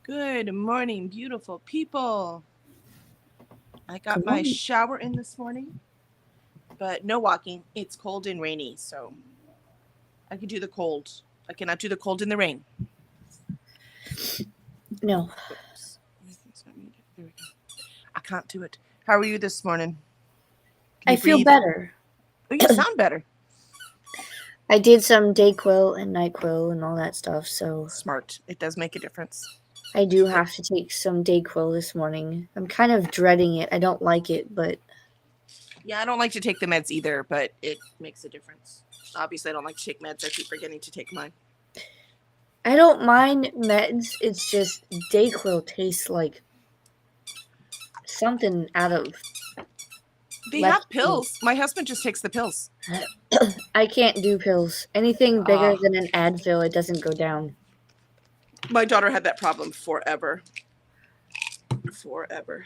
Good morning, beautiful people. I got Good my morning. shower in this morning, but no walking. It's cold and rainy, so I can do the cold. I cannot do the cold in the rain. No, Oops. It's not muted. There we go. I can't do it. How are you this morning? Can I you feel breathe? better. Oh, you sound better. I did some Dayquil and NyQuil and all that stuff, so Smart. It does make a difference. I do It, have to take some Dayquil this morning. I'm kind of dreading it. I don't like it, but yeah, I don't like to take the meds either, but it makes a difference. Obviously, I don't like to take meds. I keep forgetting to take mine. I don't mind meds. It's just Dayquil tastes like something out of They left have field. pills. My husband just takes the pills. I can't do pills. Anything bigger Ah, than an Advil, it doesn't go down. my daughter had that problem forever. Forever.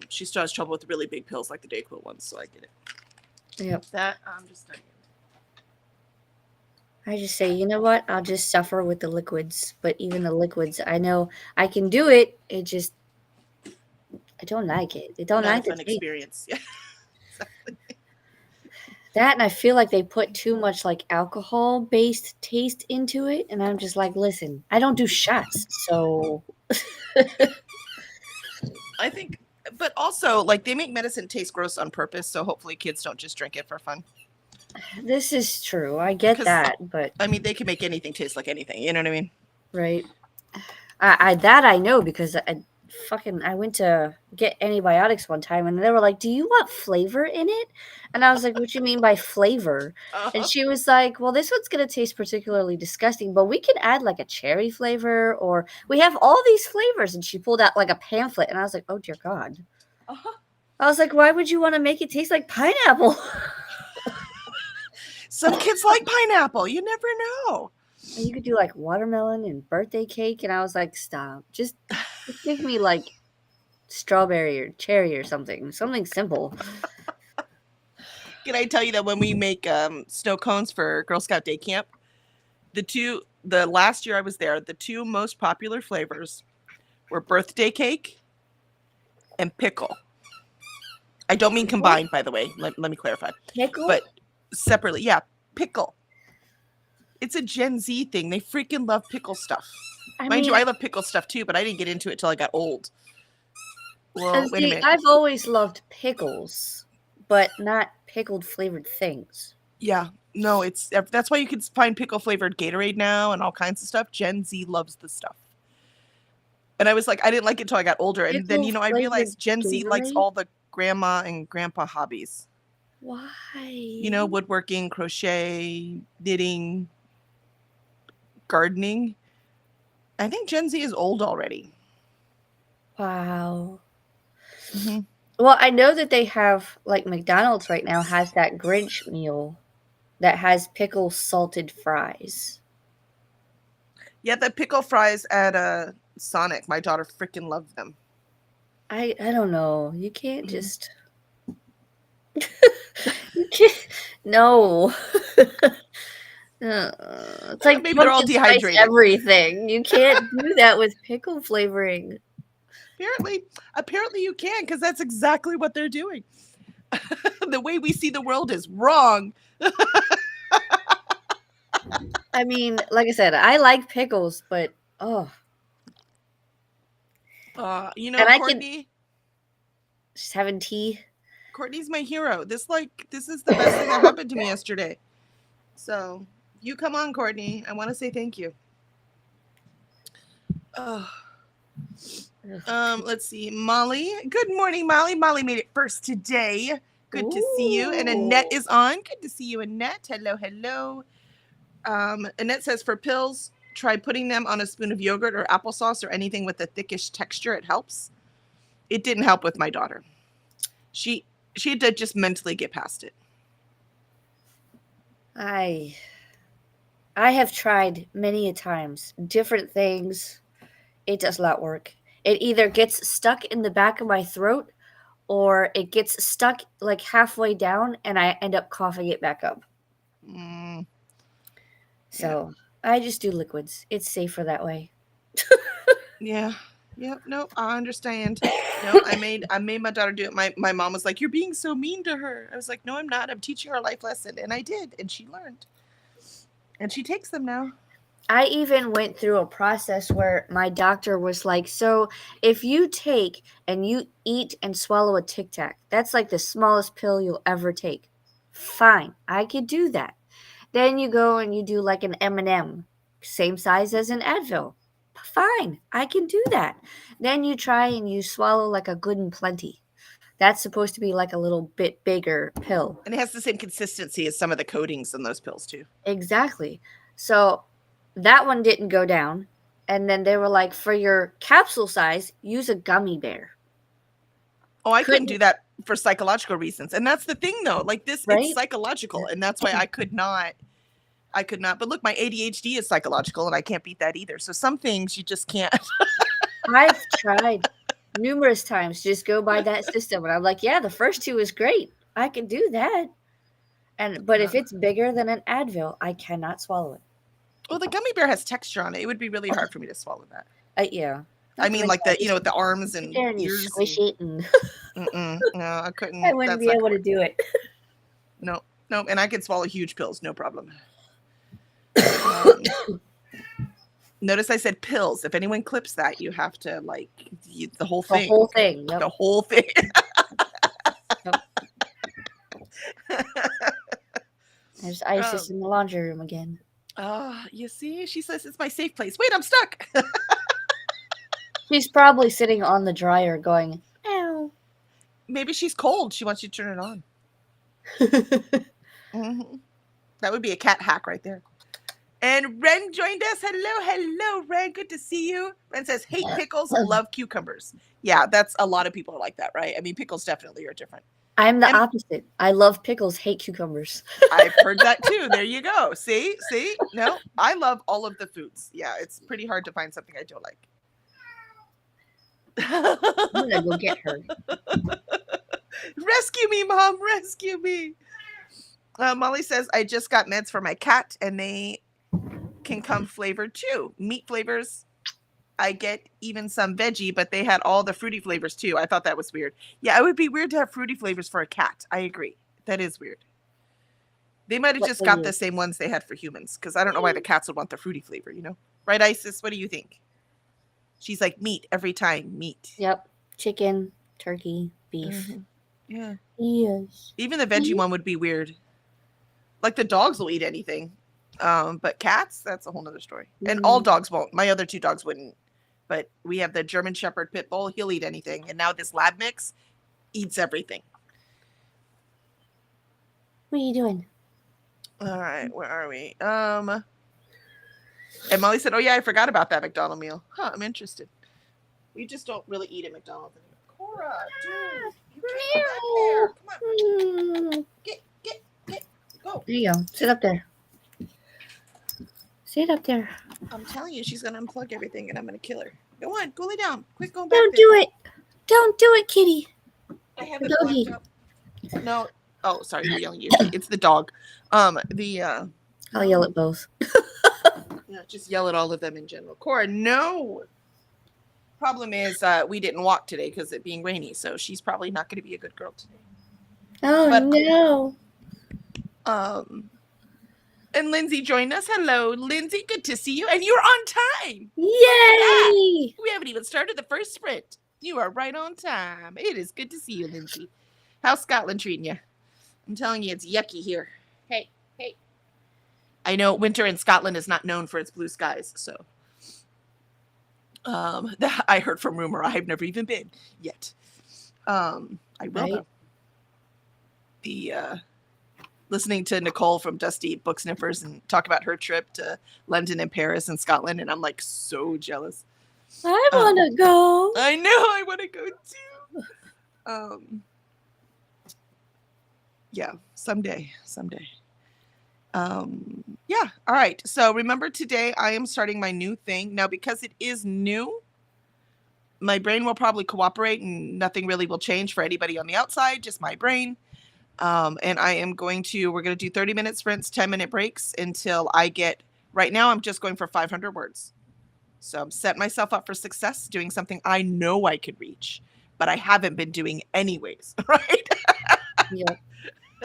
She still has trouble with really big pills like the Dayquil ones, so I get it. Yep. That I'm just telling you. I just say, you know what? I'll just suffer with the liquids. But even the liquids, I know I can do it. It just I don't like it. I don't Not a like the fun taste. experience. Yeah. That and I feel like they put too much like alcohol based taste into it. And I'm just like, listen, I don't do shots. So I think, but also like they make medicine taste gross on purpose, so hopefully kids don't just drink it for fun. this is true. I get Because that, but I mean, they can make anything taste like anything. You know what I mean? right. I that I know because I went to get antibiotics one time and they were like, "Do you want flavor in it?" And I was like, "What you mean by flavor?" And Uh-huh. she was like, "Well, this one's going to taste particularly disgusting, but we can add like a cherry flavor or we have all these flavors." And she pulled out like a pamphlet and I was like, "Oh dear god." Uh-huh. I was like, "Why would you want to make it taste like pineapple?" Some kids like pineapple. You never know. And you could do like watermelon and birthday cake and I was like, "Stop. Just give me like strawberry or cherry or something. Something simple." Can I tell you that when we make snow cones for Girl Scout Day Camp, the last year I was there, the two most popular flavors were birthday cake and pickle. I don't mean Pickle? combined, by the way. Let me clarify. Pickle? But separately, yeah, pickle. It's a Gen Z thing. They freaking love pickle stuff. I Mind you, mean, I love pickle stuff too, but I didn't get into it till I got old. and Well, wait a see, minute. I've always loved pickles, but not pickled flavored things. Yeah, no, it's that's why you can find pickle flavored Gatorade now and all kinds of stuff. Gen Z loves the stuff. And I was like, I didn't like it till I got older. And then, Pickle I flavored realized Gen Z likes Gatorade? all the grandma and grandpa hobbies. Why? Woodworking, crochet, knitting, gardening. I think Gen Z is old already. Wow. Hmm. Well, I know that they have, like, McDonald's right now has that Grinch meal that has pickle salted fries. Yeah, the pickle fries at Sonic. My daughter freaking loved them. I don't know. You can't Mhm. just. You can't. No. It's like Maybe they're all pumpkin spice dehydrated. everything. You can't do that with pickle flavoring. Apparently you can, because that's exactly what they're doing. The way we see the world is wrong. I mean, like I said, I like pickles, but oh, and I can Courtney. just having tea. Courtney's my hero. This is the best thing that happened to me yesterday. So you come on, Courtney. I want to say thank you. Uh, Ugh, let's see, Molly. Good morning, Molly. Molly made it first today. Good to see you. And Annette ooh. is on. Good to see you, Annette. Hello, hello. Annette says for pills, try putting them on a spoon of yogurt or applesauce or anything with a thickish texture. It helps. It didn't help with my daughter. She she had to just mentally get past it. I I have tried many a times different things. It does not work. It either gets stuck in the back of my throat or it gets stuck like halfway down and I end up coughing it back up. Mm, yeah. So I just do liquids. It's safer that way. Yeah. Yep. Nope. I understand. No, I made my daughter do it. My mom was like, "You're being so mean to her." I was like, "No, I'm not. I'm teaching her a life lesson," and I did, and she learned, and she takes them now. I even went through a process where my doctor was like, so if you take and you eat and swallow a Tic Tac, that's like the smallest pill you'll ever take. Fine, I could do that. Then you go and you do like an M&M, same size as an Advil. Fine, I can do that. Then you try and you swallow like a Good and Plenty. That's supposed to be like a little bit bigger pill. And it has the same consistency as some of the coatings in those pills too. Exactly. So that one didn't go down. And then they were like, for your capsule size, use a gummy bear. Oh, I couldn't Couldn't, do that for psychological reasons. And that's the thing though. Like this, right? it's psychological. And that's why I could not. But look, my ADHD is psychological and I can't beat that either. So some things you just can't. I've tried numerous times to just go by that system. And I'm like, yeah, the first two is great. I can do that. But if it's bigger than an Advil, I cannot swallow it. Well, the gummy bear has texture on it. It would be really hard for me to swallow that. Yeah. I mean, like with the arms Sit and there and you ears. squish it, and No, I couldn't. I wouldn't be able to do it. No, and I could swallow huge pills, no problem. Notice I said pills. If anyone clips that, you have to the whole The thing. whole thing. Yep. The whole thing. Yep. There's ISIS in the laundry room again. You see, she says it's my safe place. Wait, I'm stuck. She's probably sitting on the dryer going, ow. Maybe she's cold. She wants you to turn it on. Mm-hmm. That would be a cat hack right there. And Ren joined us. Hello, Ren. Good to see you. Ren says, hate pickles, love cucumbers. Yeah, that's a lot of people are like that, right? I mean, pickles definitely are different. I'm the opposite. I love pickles, hate cucumbers. I've heard that too. There you go. See? No, I love all of the foods. Yeah, it's pretty hard to find something I don't like. I'm gonna go get her. Rescue me, Mom. Rescue me. Molly says, I just got meds for my cat and they can come flavored too. Meat flavors. I get even some veggie, but they had all the fruity flavors too. I thought that was weird. Yeah, it would be weird to have fruity flavors for a cat. I agree. That is weird. They might have just got the same ones they had for humans because I don't know why the cats would want the fruity flavor, you know? Right, Isis? What do you think? She's like, meat every time. Meat. Yep. Chicken, turkey, beef. Mm-hmm. Yeah. Yes. Even the veggie one would be weird. Like the dogs will eat anything. But cats, that's a whole nother story. And all dogs won't. My other two dogs wouldn't. But we have the German Shepherd Pit Bull. He'll eat anything. And now this lab mix eats everything. What are you doing? All right. Where are we? And Molly said, oh, yeah, I forgot about that McDonald's meal. Huh, I'm interested. We just don't really eat at McDonald's anymore. Cora, dude. You can't go back there. Come on. Get. Go. There you go. Sit up there. Sit up there. I'm telling you, she's going to unplug everything and I'm going to kill her. Go on. Go lay down. Quick, go back Don't there. do it. Don't do it, kitty. I have it locked up. No. Oh, sorry. You're yelling at you. It's the dog. I'll yell at both. Yeah, just yell at all of them in general. Cora, no. Problem is, we didn't walk today because it being rainy, so she's probably not going to be a good girl today. Oh, no. And Lindsay joined us. Hello, Lindsay. Good to see you. And you're on time. Yay! We haven't even started the first sprint. You are right on time. It is good to see you, Lindsay. How's Scotland treating you? I'm telling you, it's yucky here. Hey. I know winter in Scotland is not known for its blue skies, so. I heard from rumor. I've never even been yet. I will though. Listening to Nicole from Dusty Book Sniffers and talk about her trip to London and Paris and Scotland, and I'm like so jealous. I want to go. I know, I want to go too. Yeah, someday. Yeah, all right. So remember today I am starting my new thing. Now, because it is new, my brain will probably cooperate and nothing really will change for anybody on the outside, just my brain. And we're going to do 30-minute sprints, 10-minute breaks until I get, right now I'm just going for 500 words. So I'm setting myself up for success, doing something I know I could reach, but I haven't been doing anyways, right? Yep.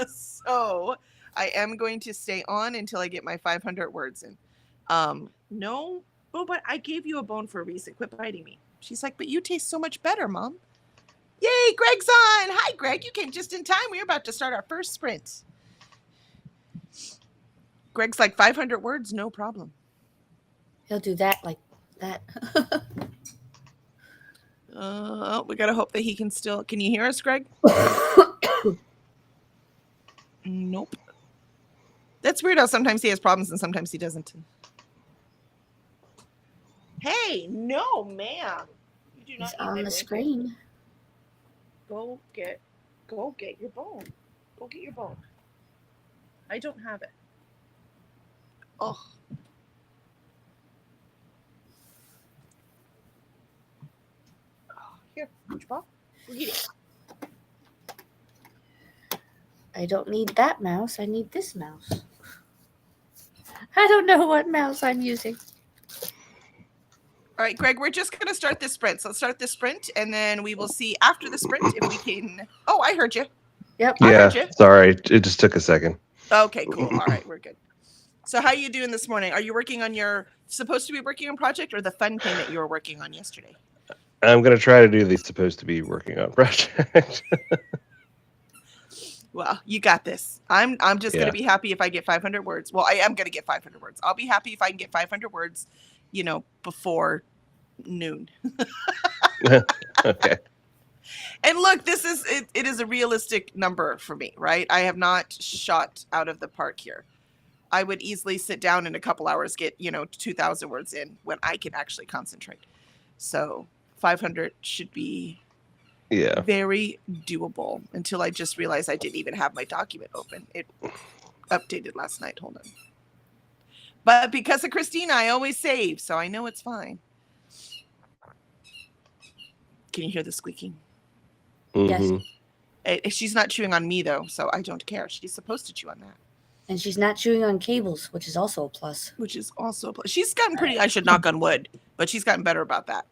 So I am going to stay on until I get my 500 words in. No, oh, but I gave you a bone for a reason. Quit biting me. She's like, but you taste so much better, Mom. Yay, Greg's on. Hi, Greg. You came just in time. We're about to start our first sprint. Greg's like 500 words, no problem. He'll do that like that. We gotta hope that he can still. Can you hear us, Greg? Nope. That's weird how sometimes he has problems and sometimes he doesn't. Hey, no, ma'am. You do not It's eat my on the blanket. screen. Go get your bone. Go get your bone. I don't have it. Oh. Here, put your ball. Go get it. I don't need that mouse. I need this mouse. I don't know what mouse I'm using. All right, Greg, we're just going to start this sprint. So let's start this sprint, and then we will see after the sprint if we can. Oh, I heard you. Yep. I Yeah, heard you. sorry. It just took a second. Okay, cool. All right, we're good. So how are you doing this morning? Are you working on your supposed to be working on project or the fun thing that you were working on yesterday? I'm going to try to do the supposed to be working on project. Well, you got this. I'm just going Yeah. to be happy if I get 500 words. Well, I am going to get 500 words. I'll be happy if I can get 500 words, before noon. Okay. And look, this is it is a realistic number for me, right? I have not shot out of the park here. I would easily sit down in a couple hours, get 2,000 words in when I can actually concentrate. So 500 should be Yeah. very doable until I just realized I didn't even have my document open. It updated last night. Hold on. But because of Christina, I always save, so I know it's fine. Can you hear the squeaking? Mhm. She's not chewing on me, though, so I don't care. She's supposed to chew on that. And she's not chewing on cables, which is also a plus. Which is also a plus. She's gotten pretty, I should knock on wood, but she's gotten better about that.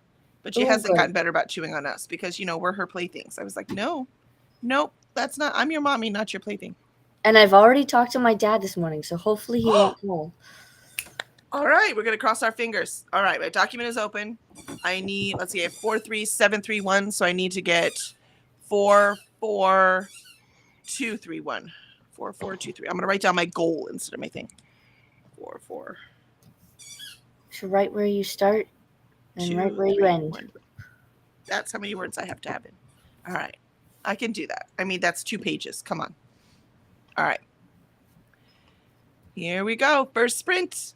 But she Ooh, hasn't good. gotten better about chewing on us because, we're her playthings. I was like, no, nope, that's not, I'm your mommy, not your plaything. And I've already talked to my dad this morning, so hopefully he won't call. All right, we're going to cross our fingers. All right, my document is open. I need, let's see, I have 43731, so I need to get 44231. 4423. I'm going to write down my goal instead of my thing. 44. So right where you start and right where you end. 1. That's how many words I have to have in. All right. I can do that. I mean, that's 2 pages. Come on. All right. Here we go. First sprint.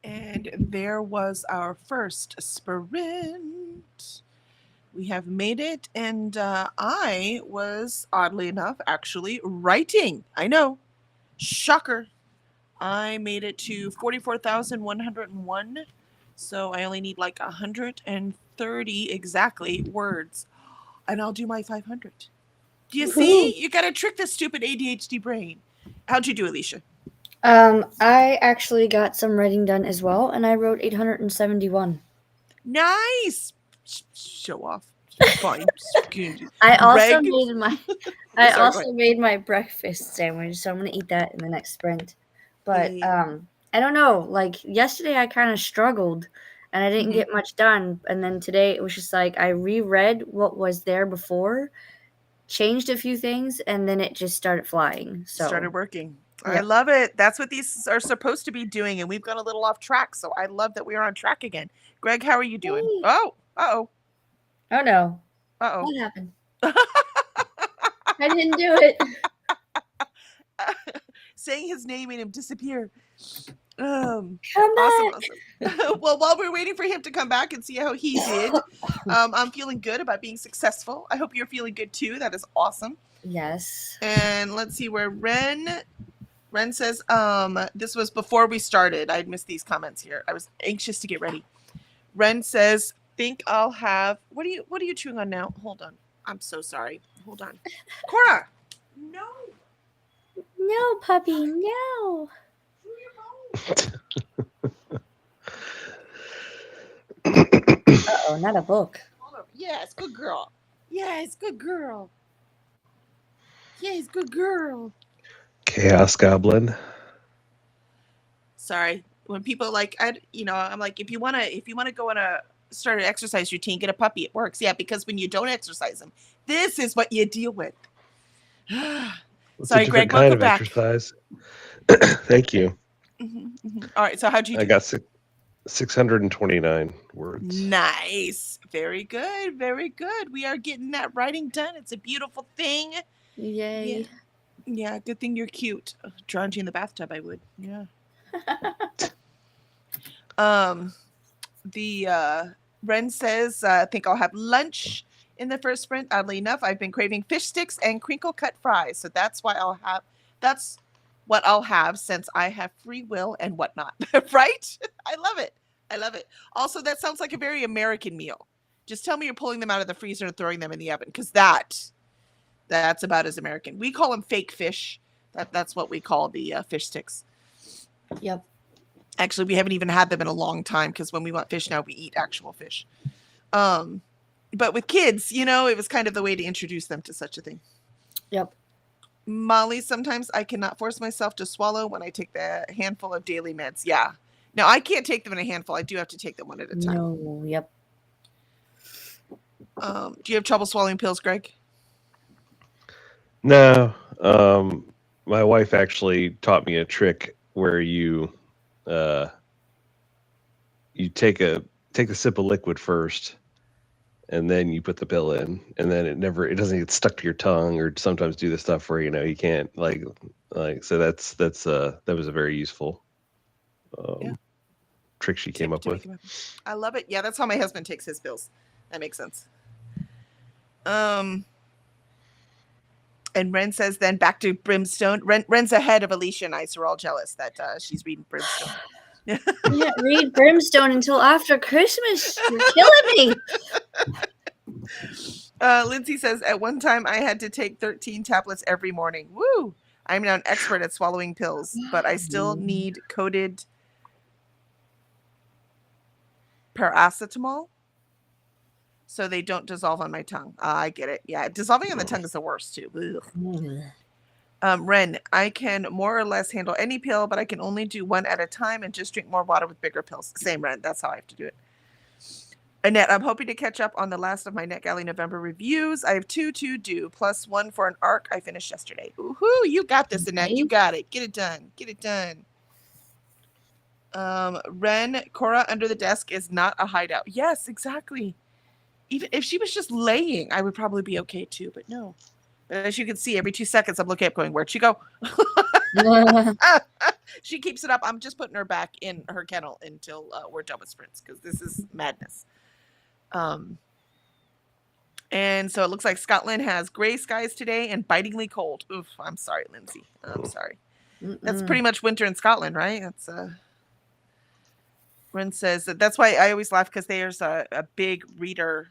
And there was our first sprint. We have made it, and I was, oddly enough, actually writing. I know. Shocker. I made it to 44,101. So I only need like 130 exactly words. And I'll do my 500. Do you see? You got to trick this stupid ADHD brain. How'd you do, Alicia? I actually got some writing done as well, and I wrote 871. Nice. Show off. Fine. I also Greg? made my Sorry, go ahead. made my breakfast sandwich, so I'm gonna eat that in the next sprint. But Yeah. I don't know. Like yesterday, I kind of struggled, and I didn't Mhm. get much done. And then today, it was just like I reread what was there before, changed a few things, and then it just started flying. So Started working. I yeah. love it. That's what these are supposed to be doing, and we've gone a little off track. So I love that we are on track again. Greg, how are you doing? Hey. Oh, uh-oh. Oh no, Uh-oh. what happened? I didn't do it. Saying his name made him disappear. Come Awesome, back. awesome. Well, while we're waiting for him to come back and see how he did, I'm feeling good about being successful. I hope you're feeling good too. That is awesome. Yes. And let's see where Ren says, this was before we started. I'd missed these comments here. I was anxious to get ready. Ren says, think I'll have, what are you chewing on now? Hold on. I'm so sorry. Hold on. Cora. No. No, puppy. No. Uh-oh, not a book. Hold on. Yes, good girl. Yes, good girl. Yes, good girl. Chaos Goblin. Sorry. When people like, I'm like, if you wanna go on start an exercise routine, get a puppy. It works. Yeah, because when you don't exercise them, this is what you deal with. It's Sorry, a different Greg, kind welcome of back. exercise. Thank you. All right. So how'd you do? I got 629 words. Nice. Very good. Very good. We are getting that writing done. It's a beautiful thing. Yay. Yeah. Good thing you're cute. Drown you in the bathtub, I would. Yeah. Ren says, I think I'll have lunch in the first sprint. Oddly enough, I've been craving fish sticks and crinkle cut fries. So that's what I'll have since I have free will and whatnot. Right? I love it. Also, that sounds like a very American meal. Just tell me you're pulling them out of the freezer and throwing them in the oven, because that's about as American. We call them fake fish. That's what we call the fish sticks. Yep. Actually, we haven't even had them in a long time, because when we want fish now, we eat actual fish. But with kids, it was kind of the way to introduce them to such a thing. Yep. Molly, sometimes I cannot force myself to swallow when I take the handful of daily meds. Yeah. Now, I can't take them in a handful. I do have to take them one at a time. No. Yep. Do you have trouble swallowing pills, Greg? No. My wife actually taught me a trick where you take a sip of liquid first, and then you put the pill in, and then it doesn't get stuck to your tongue, or sometimes do the stuff where you can't so that was a very useful trick she came up with. I love it. Yeah, that's how my husband takes his pills. That makes sense. And Ren says, then back to Brimstone. Ren's ahead of Alicia and I, so we're all jealous that she's reading Brimstone. You can't read Brimstone until after Christmas. You're killing me. Lindsay says, at one time I had to take 13 tablets every morning. Woo! I'm now an expert at swallowing pills, but I still need coated paracetamol so they don't dissolve on my tongue. I get it. Yeah, dissolving on the tongue is the worst too. Ren, I can more or less handle any pill, but I can only do one at a time and just drink more water with bigger pills. Same, Ren. That's how I have to do it. Annette, I'm hoping to catch up on the last of my NetGalley November reviews. I have 2 to do, plus 1 for an arc I finished yesterday. Woohoo! You got this, Annette. You got it. Get it done. Get it done. Ren, Cora under the desk is not a hideout. Yes, exactly. Even if she was just laying, I would probably be okay too, but no. But as you can see, every 2 seconds I'm looking up going, where'd she go? She keeps it up. I'm just putting her back in her kennel until we're done with sprints because this is madness. And so it looks like Scotland has gray skies today and bitingly cold. Oof, I'm sorry, Lindsay. I'm sorry. That's pretty much winter in Scotland, right? That's Ren says that's why I always laugh because there's a big reader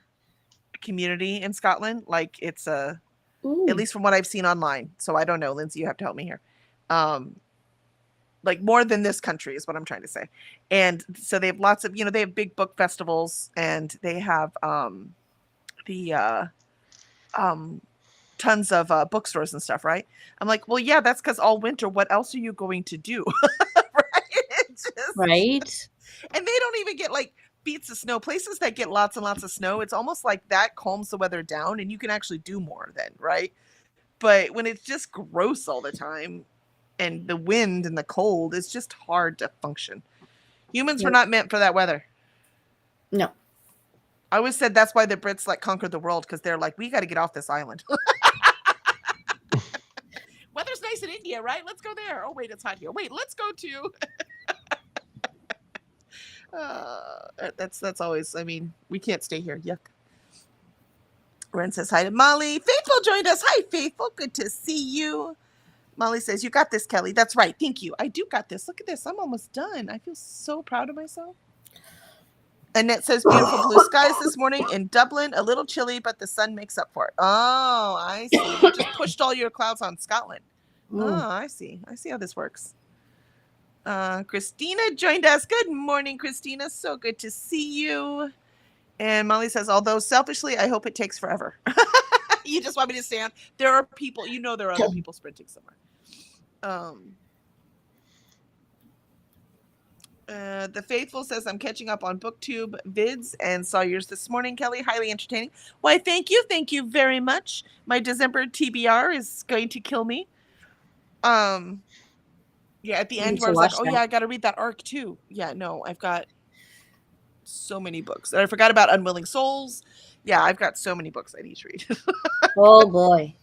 community in Scotland. Like it's at least from what I've seen online. So I don't know, Lindsay, you have to help me here. Like more than this country is what I'm trying to say. And so they have lots of, they have big book festivals and they have tons of bookstores and stuff, right? I'm like, well, yeah, that's because all winter, what else are you going to do? Right. And they don't even get like beats of snow. Places that get lots and lots of snow, it's almost like that calms the weather down and you can actually do more then, right? But when it's just gross all the time and the wind and the cold, it's just hard to function. Humans were not meant for that weather. No. I always said that's why the Brits like conquered the world, because they're like, we got to get off this island. Weather's nice in India, right? Let's go there. Oh, wait, it's hot here. Wait, let's go to... that's always, I mean, we can't stay here. Yuck. Ren says hi to Molly. Faithful joined us. Hi, Faithful. Good to see you. Molly says, you got this, Kelly. That's right. Thank you. I do got this. Look at this. I'm almost done. I feel so proud of myself. Annette says, beautiful blue skies this morning in Dublin. A little chilly, but the sun makes up for it. Oh, I see. You just pushed all your clouds on Scotland. Oh, I see. I see how this works. Christina joined us. Good morning, Christina. So good to see you. And Molly says, although selfishly, I hope it takes forever. You just want me to stand? There are people, there are other people sprinting somewhere. The Faithful says, I'm catching up on BookTube vids and saw yours this morning, Kelly. Highly entertaining. Why, thank you. Thank you very much. My December TBR is going to kill me. Yeah, at the end where I was like, oh, yeah, I got to read that arc too. Yeah, no, I've got so many books. And I forgot about Unwilling Souls. Yeah, I've got so many books I need to read. Oh, boy.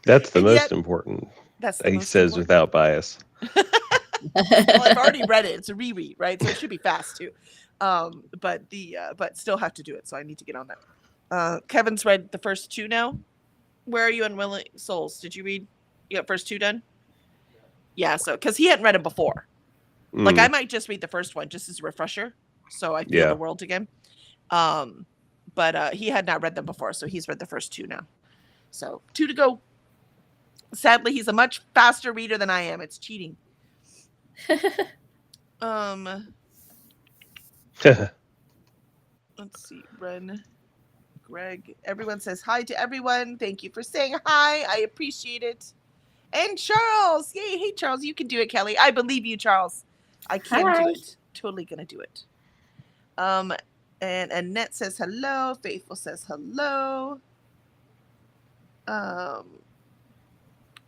That's the most important. That's he says important. Without bias. Well, I've already read it. It's a reread, right? So it should be fast too. But still have to do it. So I need to get on that. Kevin's read the first two now. Where are you, Unwilling Souls? Did you read? You got first two done? Yeah. So because he hadn't read them before. Like I might just read the first one just as a refresher, so I feel the world again. But he had not read them before, so he's read the first two now. So 2 to go. Sadly, he's a much faster reader than I am. It's cheating. Let's see. Ren, Greg, everyone says hi to everyone. Thank you for saying hi. I appreciate it. And Charles, yay! Hey, Charles, you can do it, Kelly. I believe you, Charles. I can do it. Totally gonna do it. And Annette says hello. Faithful says hello.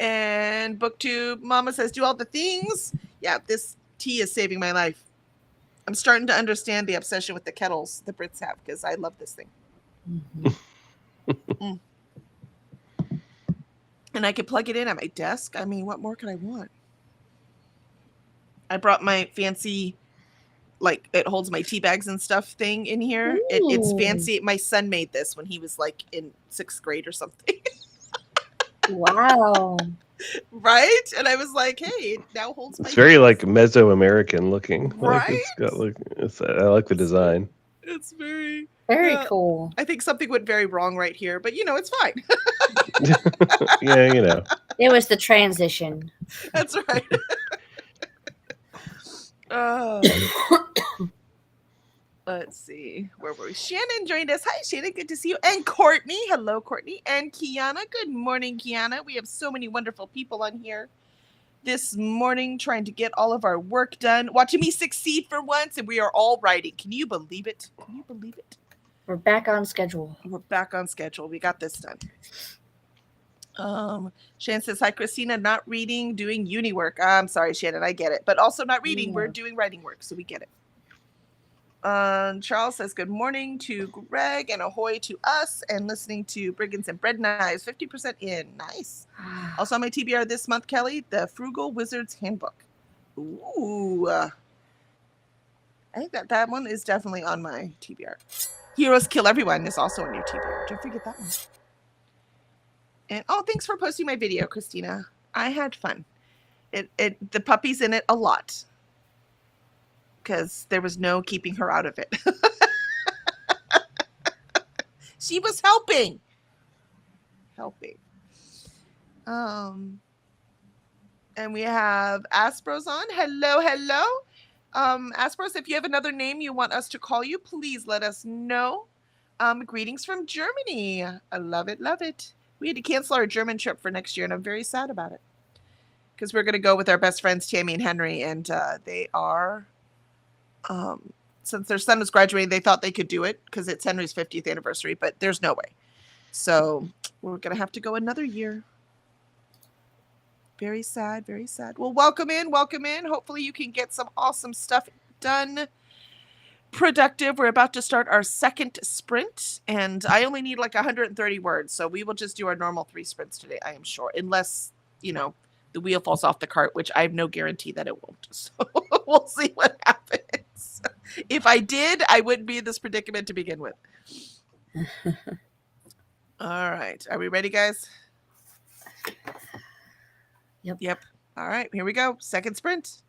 And BookTube Mama says, do all the things. Yeah, this tea is saving my life. I'm starting to understand the obsession with the kettles the Brits have because I love this thing. Mm-hmm. And I could plug it in at my desk. I mean, what more could I want? I brought my fancy, like, it holds my tea bags and stuff thing in here. It's fancy. My son made this when he was, like, in 6th grade or something. Wow. Right? And I was like, hey, it now holds my It's very, like, Mesoamerican looking. Right? Like, I like the design. It's very cool. I think something went very wrong right here, but, it's fine. Yeah, It was the transition. That's right. Let's see. Where were we? Shannon joined us. Hi, Shannon. Good to see you. And Courtney. Hello, Courtney. And Kiana. Good morning, Kiana. We have so many wonderful people on here this morning trying to get all of our work done. Watching me succeed for once, and we are all writing. Can you believe it? Can you believe it? We're back on schedule. We're back on schedule. We got this done. Shannon says, hi, Christina, not reading, doing uni work. I'm sorry, Shannon, I get it. But also not reading, we're doing writing work, so we get it. Charles says good morning to Greg and ahoy to us, and listening to Brigands and Bread Knives. 50% in. Nice. Also on my TBR this month, Kelly, the Frugal Wizard's Handbook. Ooh. I think that one is definitely on my TBR. Heroes Kill Everyone is also on your TBR. Don't forget that one. And thanks for posting my video, Christina. I had fun. The puppy's in it a lot because there was no keeping her out of it. She was helping. And we have Aspros on. Hello. Aspros, if you have another name you want us to call you, please let us know. Greetings from Germany. I love it. We had to cancel our German trip for next year, and I'm very sad about it. Because we're going to go with our best friends, Tammy and Henry, and they are, since their son was graduating, they thought they could do it because it's Henry's 50th anniversary, but there's no way. So we're going to have to go another year. Very sad. Well, welcome in. Hopefully you can get some awesome stuff done. Productive. We're about to start our second sprint, and I only need like 130 words, so we will just do our normal 3 sprints today, I am sure, unless, the wheel falls off the cart, which I have no guarantee that it won't. So we'll see what happens. If I did, I wouldn't be in this predicament to begin with. All right. Are we ready, guys? Yep. All right. Here we go. Second sprint.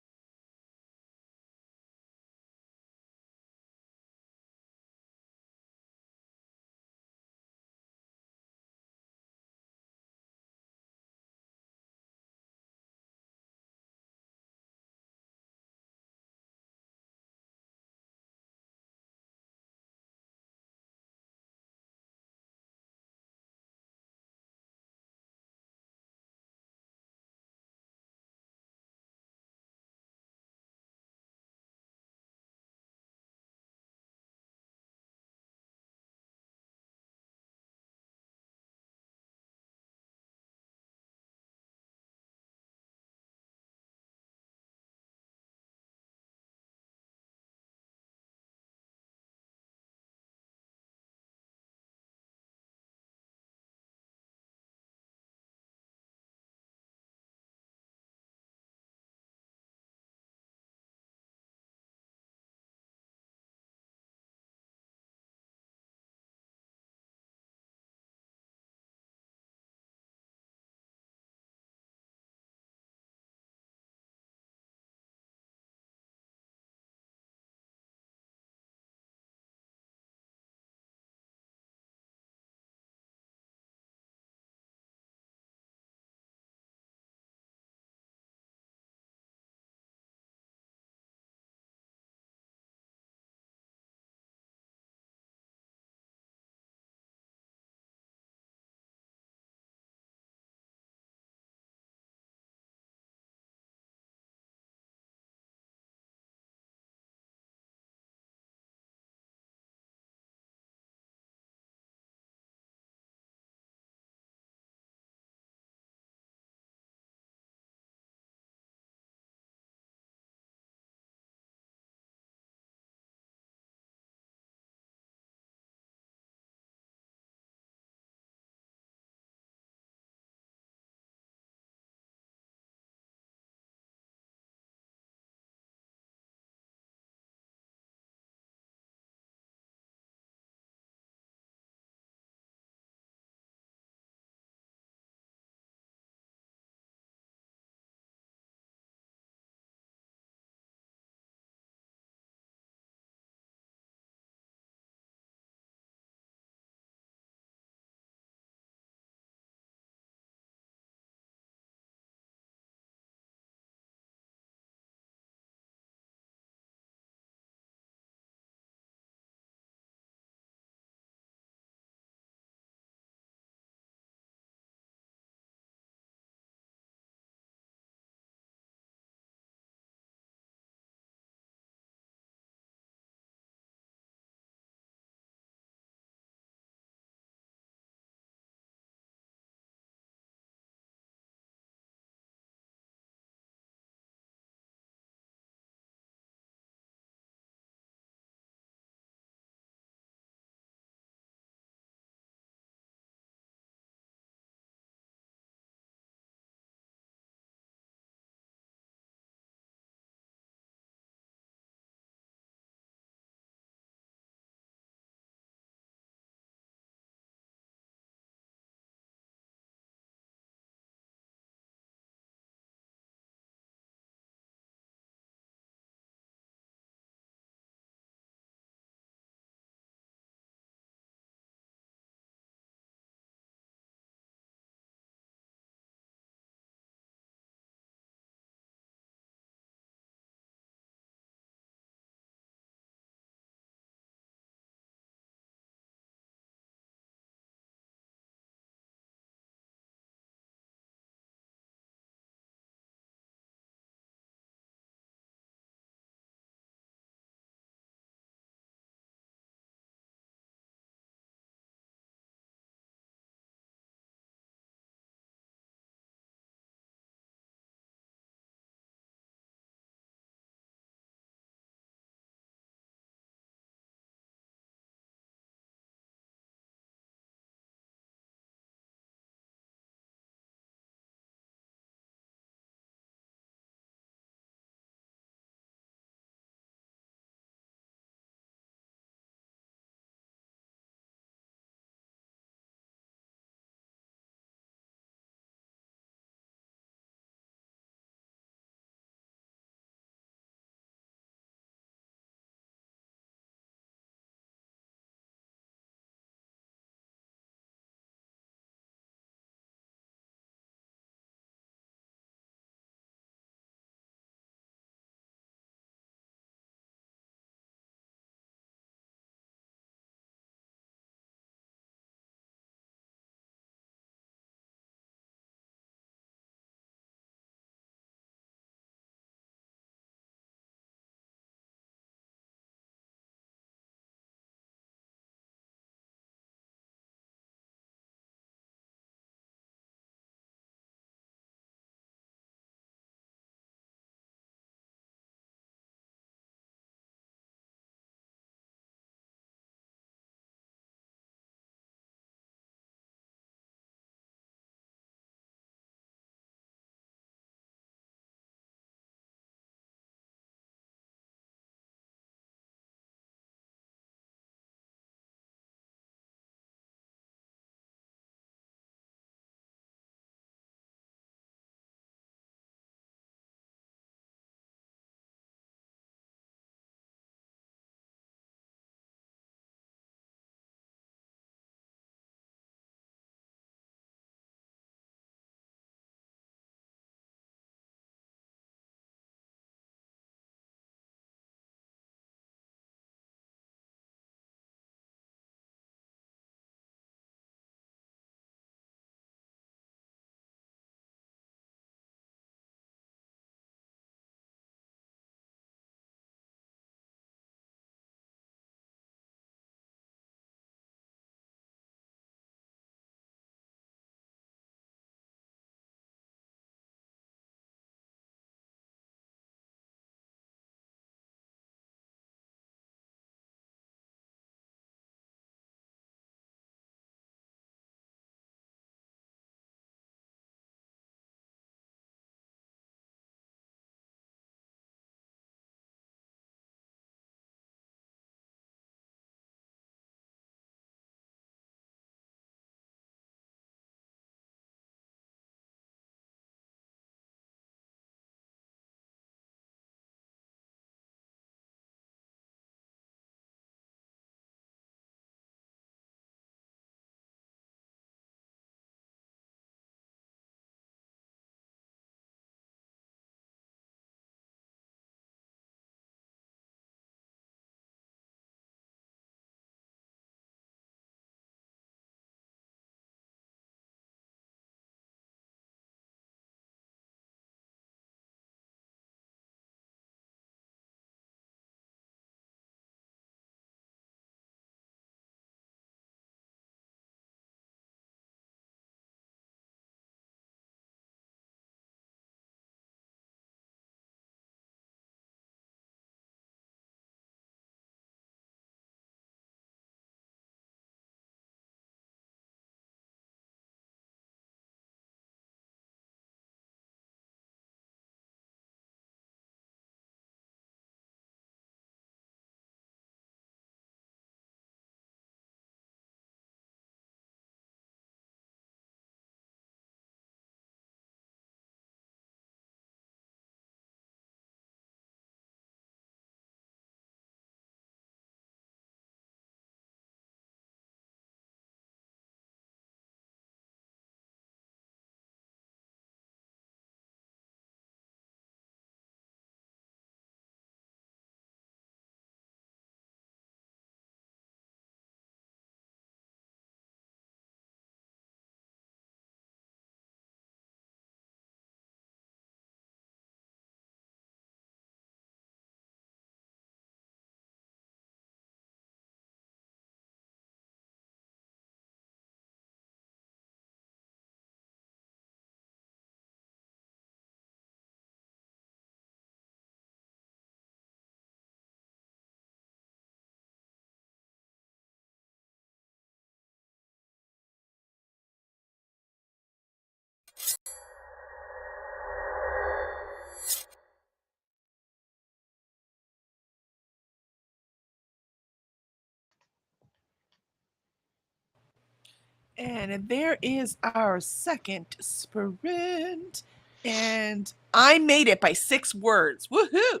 And there is our second sprint. And I made it by 6 words. Woohoo!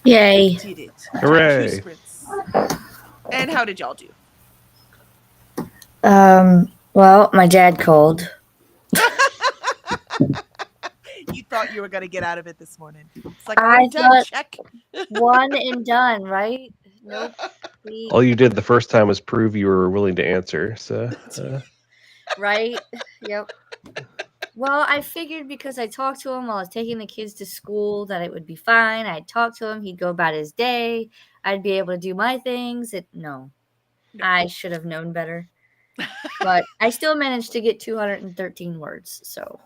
Yay. Did it. Hooray. 2 sprints. And how did y'all do? Well, my dad called. You thought you were going to get out of it this morning. It's like, I I'm done. thought- Check. One and done, right? Nope. All you did the first time was prove you were willing to answer. So Right? Yep. Well, I figured because I talked to him while I was taking the kids to school that it would be fine. I'd talk to him. He'd go about his day. I'd be able to do my things. No. I should have known better. But I still managed to get 213 words. So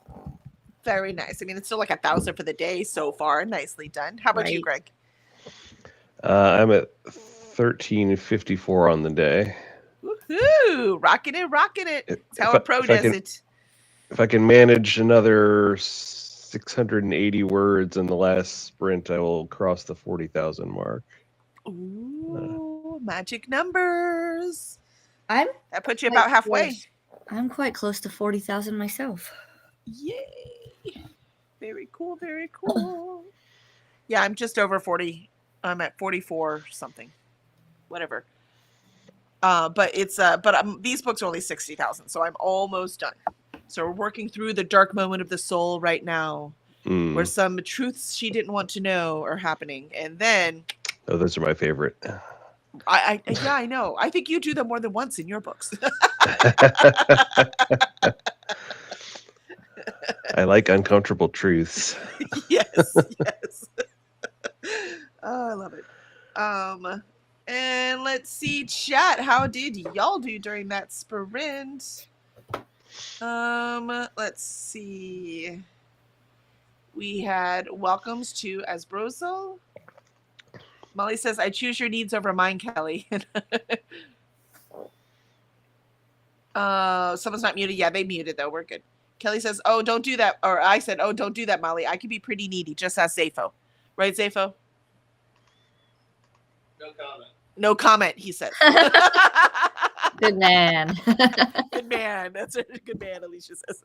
Very nice. I mean, it's still like 1,000 for the day so far. Nicely done. How about you, Right. Greg? I'm at 1354 on the day. Woohoo! Rocking it, rocking it. That's how a pro does it. If I can manage another 680 words in the last sprint, I will cross the 40,000 mark. Ooh, magic numbers. I'm That puts you quite about halfway. close. I'm quite close to 40,000 myself. Yay. Very cool, very cool. Yeah, I'm just over 40. I'm at 44 something. Whatever. But it's these books are only 60,000, so I'm almost done. So we're working through the dark moment of the soul right now, where some truths she didn't want to know are happening, and then Oh, those are my favorite. yeah, I know. I think you do them more than once in your books. I like uncomfortable truths. Yes. Oh, I love it. And let's see, chat. How did y'all do during that sprint? Let's see. We had welcomes to Asbroso. Molly says, I choose your needs over mine, Kelly. Someone's not muted. Yeah, they muted though. We're good. Kelly says, oh, don't do that. Or I said, oh, don't do that, Molly. I can be pretty needy. Just ask Zafo. Right, Zafo? No comment. No comment, he says. Good man. Good man. That's a good man, Alicia says.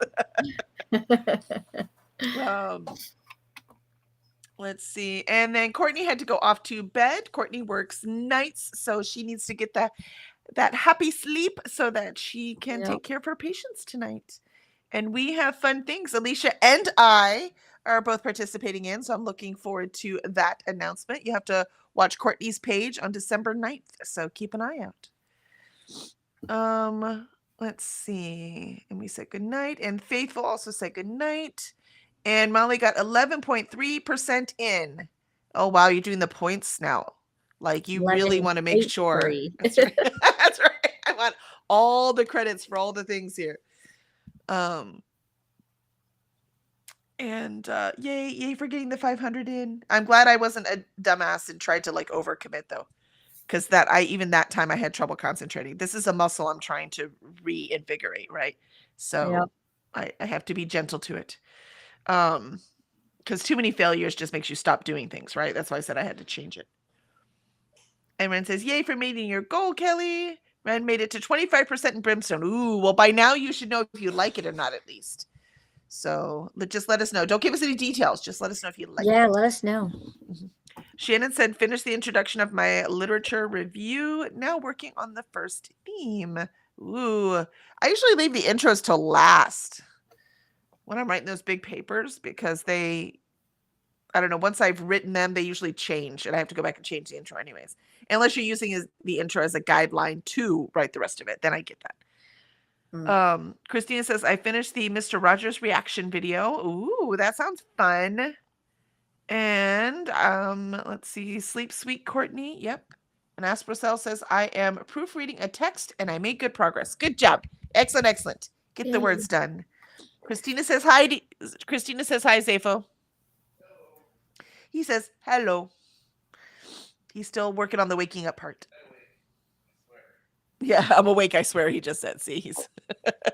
Let's see. And then Courtney had to go off to bed. Courtney works nights, so she needs to get that happy sleep so that she can take care of her patients tonight. And we have fun things. Alicia and I are both participating in, so I'm looking forward to that announcement. You have to watch Courtney's page on December 9th, so keep an eye out. Let's see. And we said good night. And Faithful also said good night. And Molly got 11.3% in. Oh, wow. You're doing the points now. Like, you really want to make sure. That's right. That's right. I want all the credits for all the things here. And yay for getting the 500 in. I'm glad I wasn't a dumbass and tried to like overcommit though. Because even that time I had trouble concentrating. This is a muscle I'm trying to reinvigorate, right? So I have to be gentle to it. Because too many failures just makes you stop doing things, right? That's why I said I had to change it. And Ren says, yay for meeting your goal, Kelly. Ren made it to 25% in Brimstone. Ooh, well, by now you should know if you like it or not, at least. So just let us know. Don't give us any details. Just let us know if you like it. Yeah, let us know. Mm-hmm. Shannon said, finish the introduction of my literature review. Now working on the first theme. Ooh, I usually leave the intros to last when I'm writing those big papers because I don't know, once I've written them, they usually change and I have to go back and change the intro anyways. Unless you're using the intro as a guideline to write the rest of it, then I get that. Christina says, I finished the Mr. Rogers reaction video. Ooh, that sounds fun. And let's see, Sleep Sweet Courtney. Yep. And Asprocell says, I am proofreading a text and I made good progress. Good job. Excellent. Get the words done. Christina says hi. Christina says hi, Zafo. He says hello. He's still working on the waking up part. Yeah, I'm awake, I swear, he just said. See, he's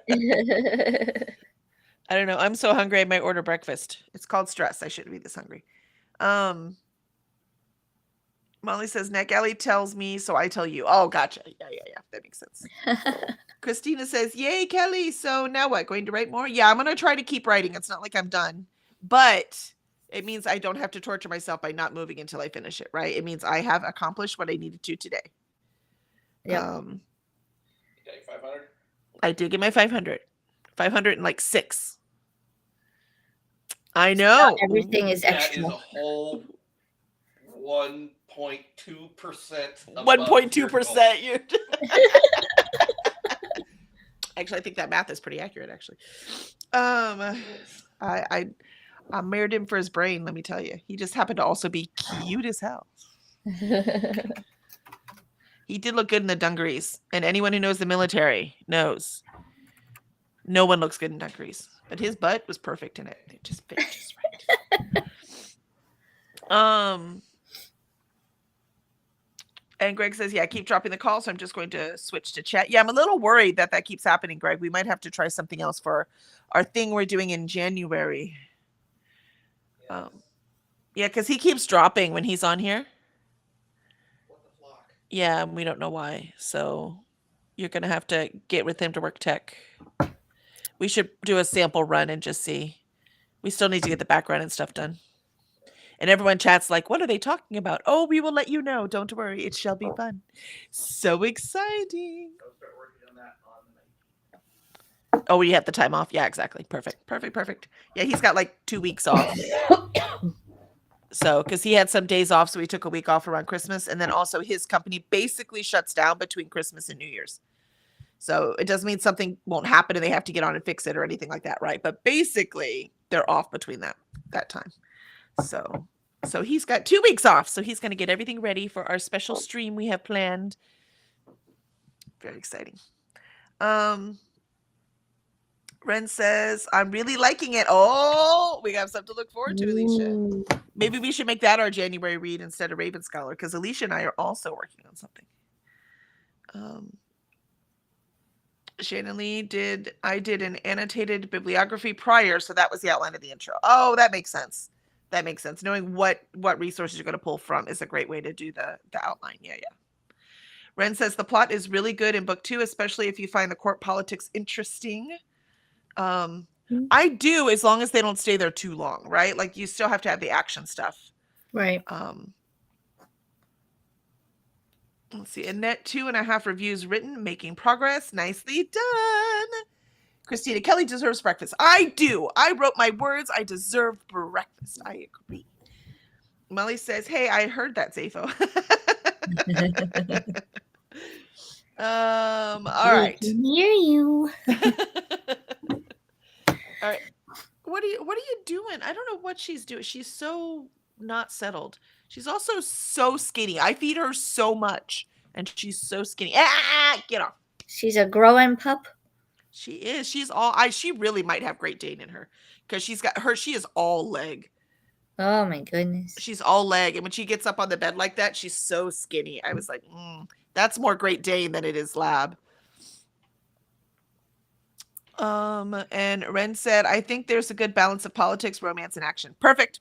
I don't know. I'm so hungry I might order breakfast. It's called stress. I shouldn't be this hungry. Molly says, Nick Ellie tells me, so I tell you. Oh, gotcha. Yeah. That makes sense. Christina says, yay, Kelly. So now what? Going to write more? Yeah, I'm going to try to keep writing. It's not like I'm done. But it means I don't have to torture myself by not moving until I finish it, right? It means I have accomplished what I needed to today. Yep. You got your 500? I did get my 500. 506. I know. Everything is That extra. is a whole 1.2%. 1.2%. You Actually, I think that math is pretty accurate, actually. I married him for his brain, let me tell you. He just happened to also be cute as hell. He did look good in the dungarees, and anyone who knows the military knows no one looks good in dungarees. But his butt was perfect in it. It just fit just right. And Greg says, yeah, keep dropping the call, so I'm just going to switch to chat. Yeah, I'm a little worried that keeps happening, Greg. We might have to try something else for our thing we're doing in January. Yeah, because he keeps dropping when he's on here. What the flock? Yeah, we don't know why. So you're going to have to get with him to work tech. We should do a sample run and just see. We still need to get the background and stuff done. And everyone chats like, what are they talking about? Oh, we will let you know. Don't worry. It shall be fun. So exciting. I'll start working on that on the night. Oh, we have the time off. Yeah, exactly. Perfect. Yeah, he's got like 2 weeks off. So, because he had some days off, so he took a week off around Christmas. And then also his company basically shuts down between Christmas and New Year's. So it doesn't mean something won't happen and they have to get on and fix it or anything like that, right? But basically, they're off between that time. So he's got 2 weeks off. So he's going to get everything ready for our special stream we have planned. Very exciting. Ren says, I'm really liking it. Oh, we got something to look forward to, Alicia. Maybe we should make that our January read instead of Raven Scholar, because Alicia and I are also working on something. Shannon Lee I did an annotated bibliography prior, so that was the outline of the intro. Oh, that makes sense. Knowing what resources you're going to pull from is a great way to do the outline. Yeah. Ren says the plot is really good in book 2, especially if you find the court politics interesting. I do, as long as they don't stay there too long, right? Like you still have to have the action stuff. Right. Let's see. Annette, 2.5 reviews written, making progress. Nicely done. Christina, Kelly deserves breakfast. I do. I wrote my words. I deserve breakfast. I agree. Molly says, hey, I heard that, Zafo. All right. I can hear you. All right. What are you doing? I don't know what she's doing. She's so not settled. She's also so skinny. I feed her so much, and she's so skinny. Get off. She's a growing pup. She is. She really might have Great Dane in her, because she is all leg. Oh my goodness. She's all leg, and when she gets up on the bed like that, she's so skinny. I was like, that's more Great Dane than it is Lab. And Ren said, I think there's a good balance of politics, romance, and action. Perfect.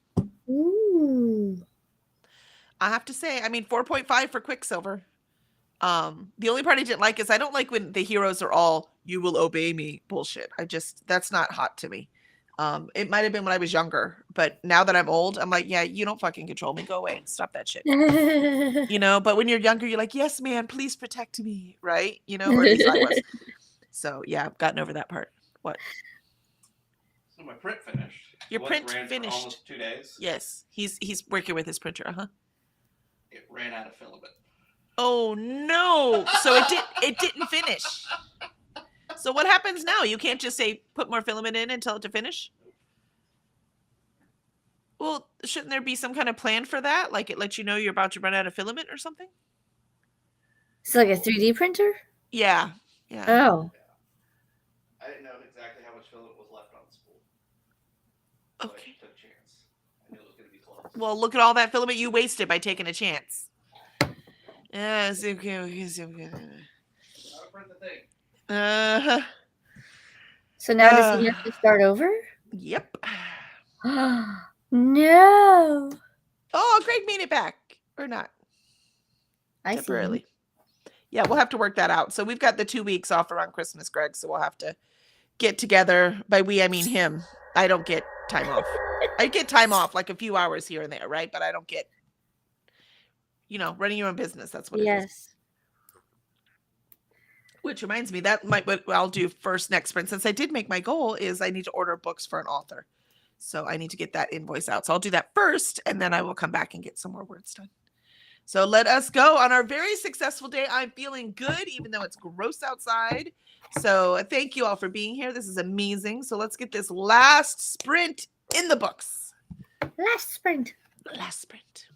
Ooh. I have to say, 4.5 for Quicksilver. The only part I didn't like is I don't like when the heroes are all, you will obey me bullshit. That's not hot to me. It might have been when I was younger, but now that I'm old, I'm like, yeah, you don't fucking control me. Go away. Stop that shit. But when you're younger, you're like, yes, man, please protect me. Right. Or at least I was. So yeah, I've gotten over that part. What? So my print finished. Your It print ran for finished. almost 2 days. Yes. He's working with his printer. Uh-huh. It ran out of filament. Oh no. So it didn't finish. So what happens now? You can't just say put more filament in and tell it to finish? Well, shouldn't there be some kind of plan for that? Like it lets you know you're about to run out of filament or something? It's like a 3D printer? Yeah. Oh. I didn't know exactly how much filament was left on the spool. So Okay. I took a chance. I knew it was going to be close. Well, look at all that filament you wasted by taking a chance. Yes, okay. How to print the thing. So now does he have to start over? Yep. No. Oh, Greg made it back. Or not. I see. temporarily. Yeah, we'll have to work that out. So we've got the 2 weeks off around Christmas, Greg. So we'll have to get together. By we, I mean him. I don't get time off. I get time off, like a few hours here and there, right? But I don't get, running your own business. That's what it is. Yes. Which reminds me, that might what I'll do first next sprint. Since I did make my goal, is I need to order books for an author. So I need to get that invoice out. So I'll do that first, and then I will come back and get some more words done. So let us go on our very successful day. I'm feeling good, even though it's gross outside. So thank you all for being here. This is amazing. So let's get this last sprint in the books. Last sprint. Last sprint.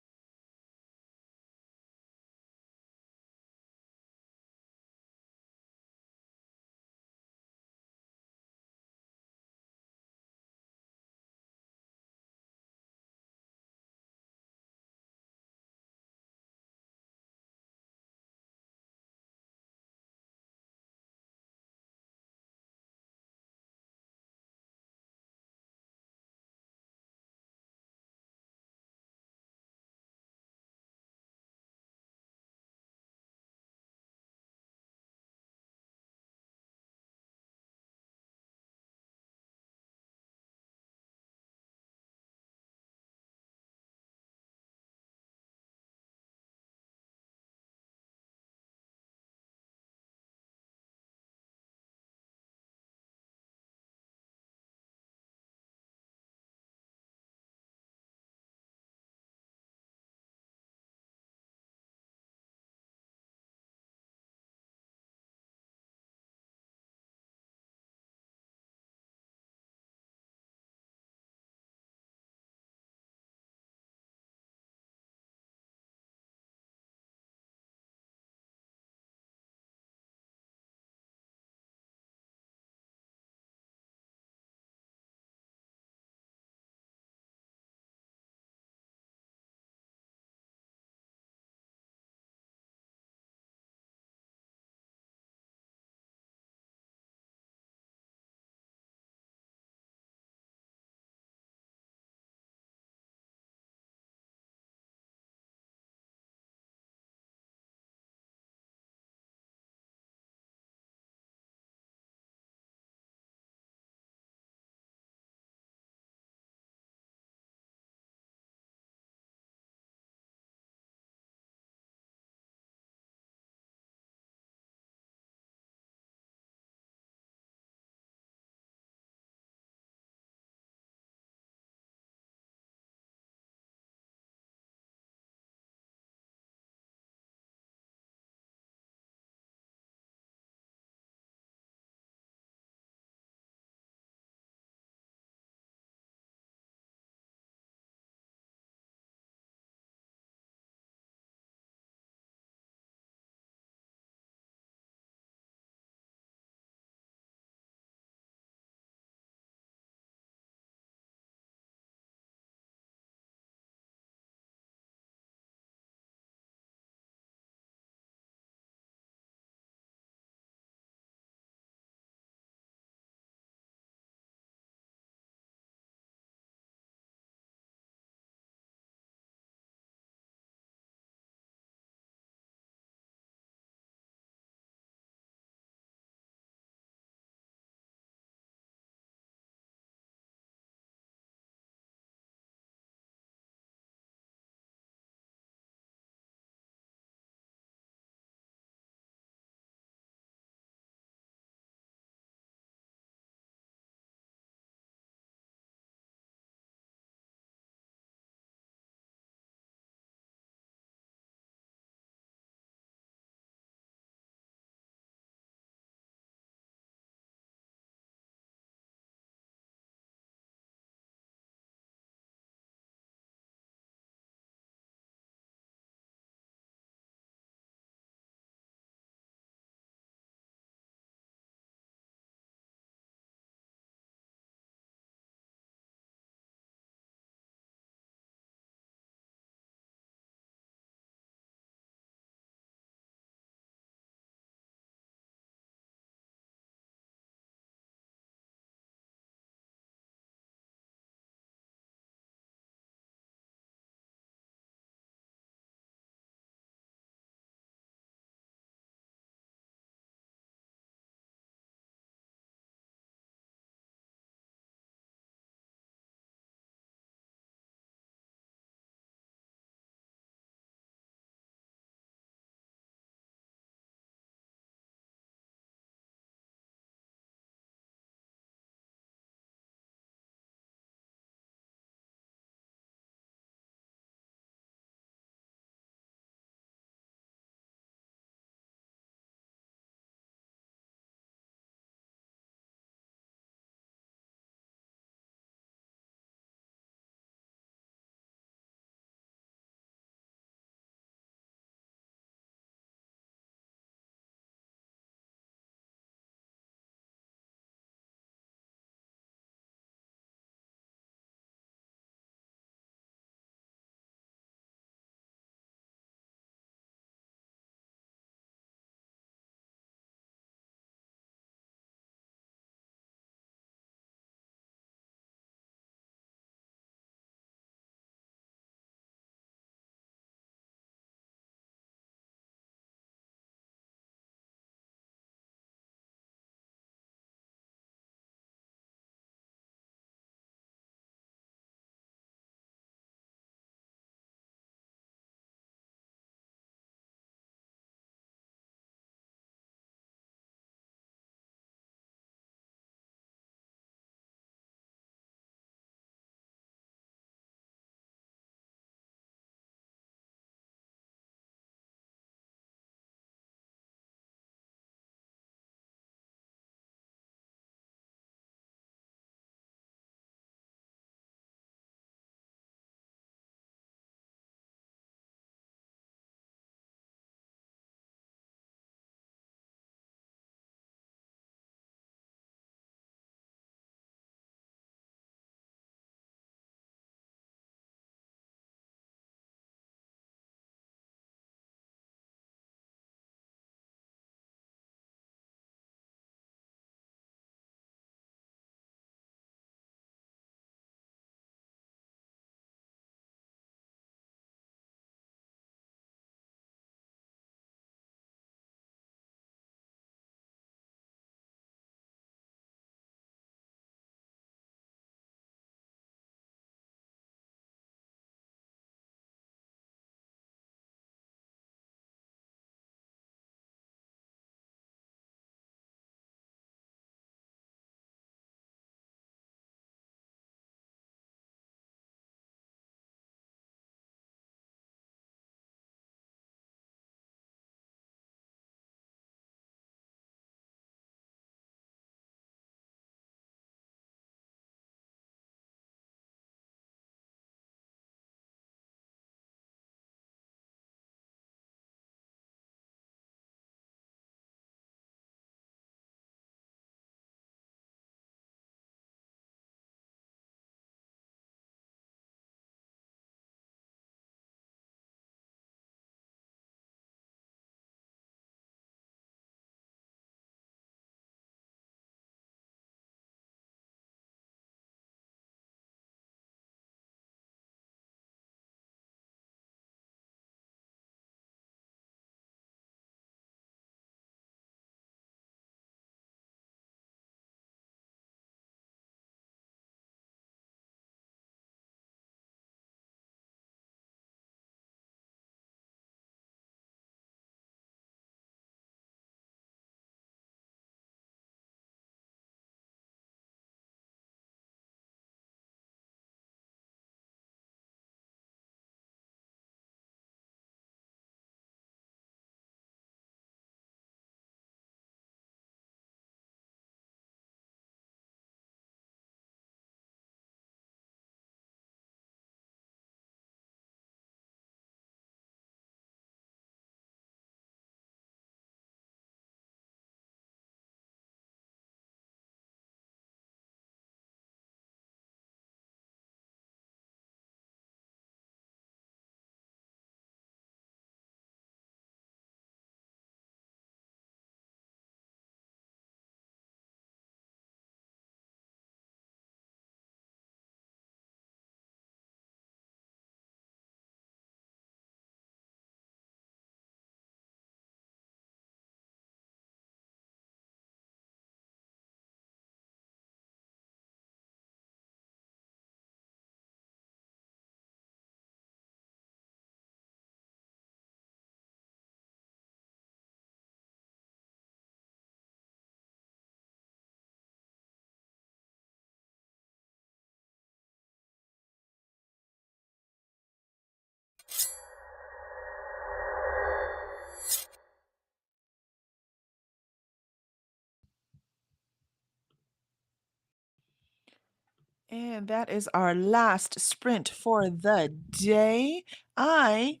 And that is our last sprint for the day. I,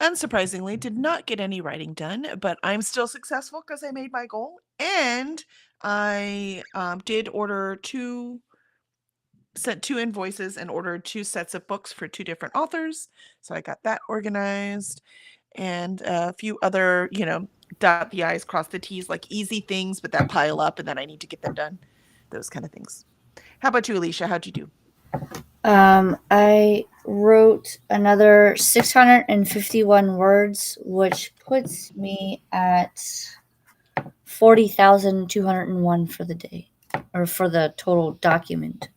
unsurprisingly, did not get any writing done, but I'm still successful because I made my goal. And I did sent 2 invoices and ordered 2 sets of books for 2 different authors. So I got that organized and a few other, dot the I's, cross the T's, like easy things, but that pile up and then I need to get them done. Those kind of things. How about you, Alicia? How'd you do? I wrote another 651 words, which puts me at 40,201 for the day, or for the total document.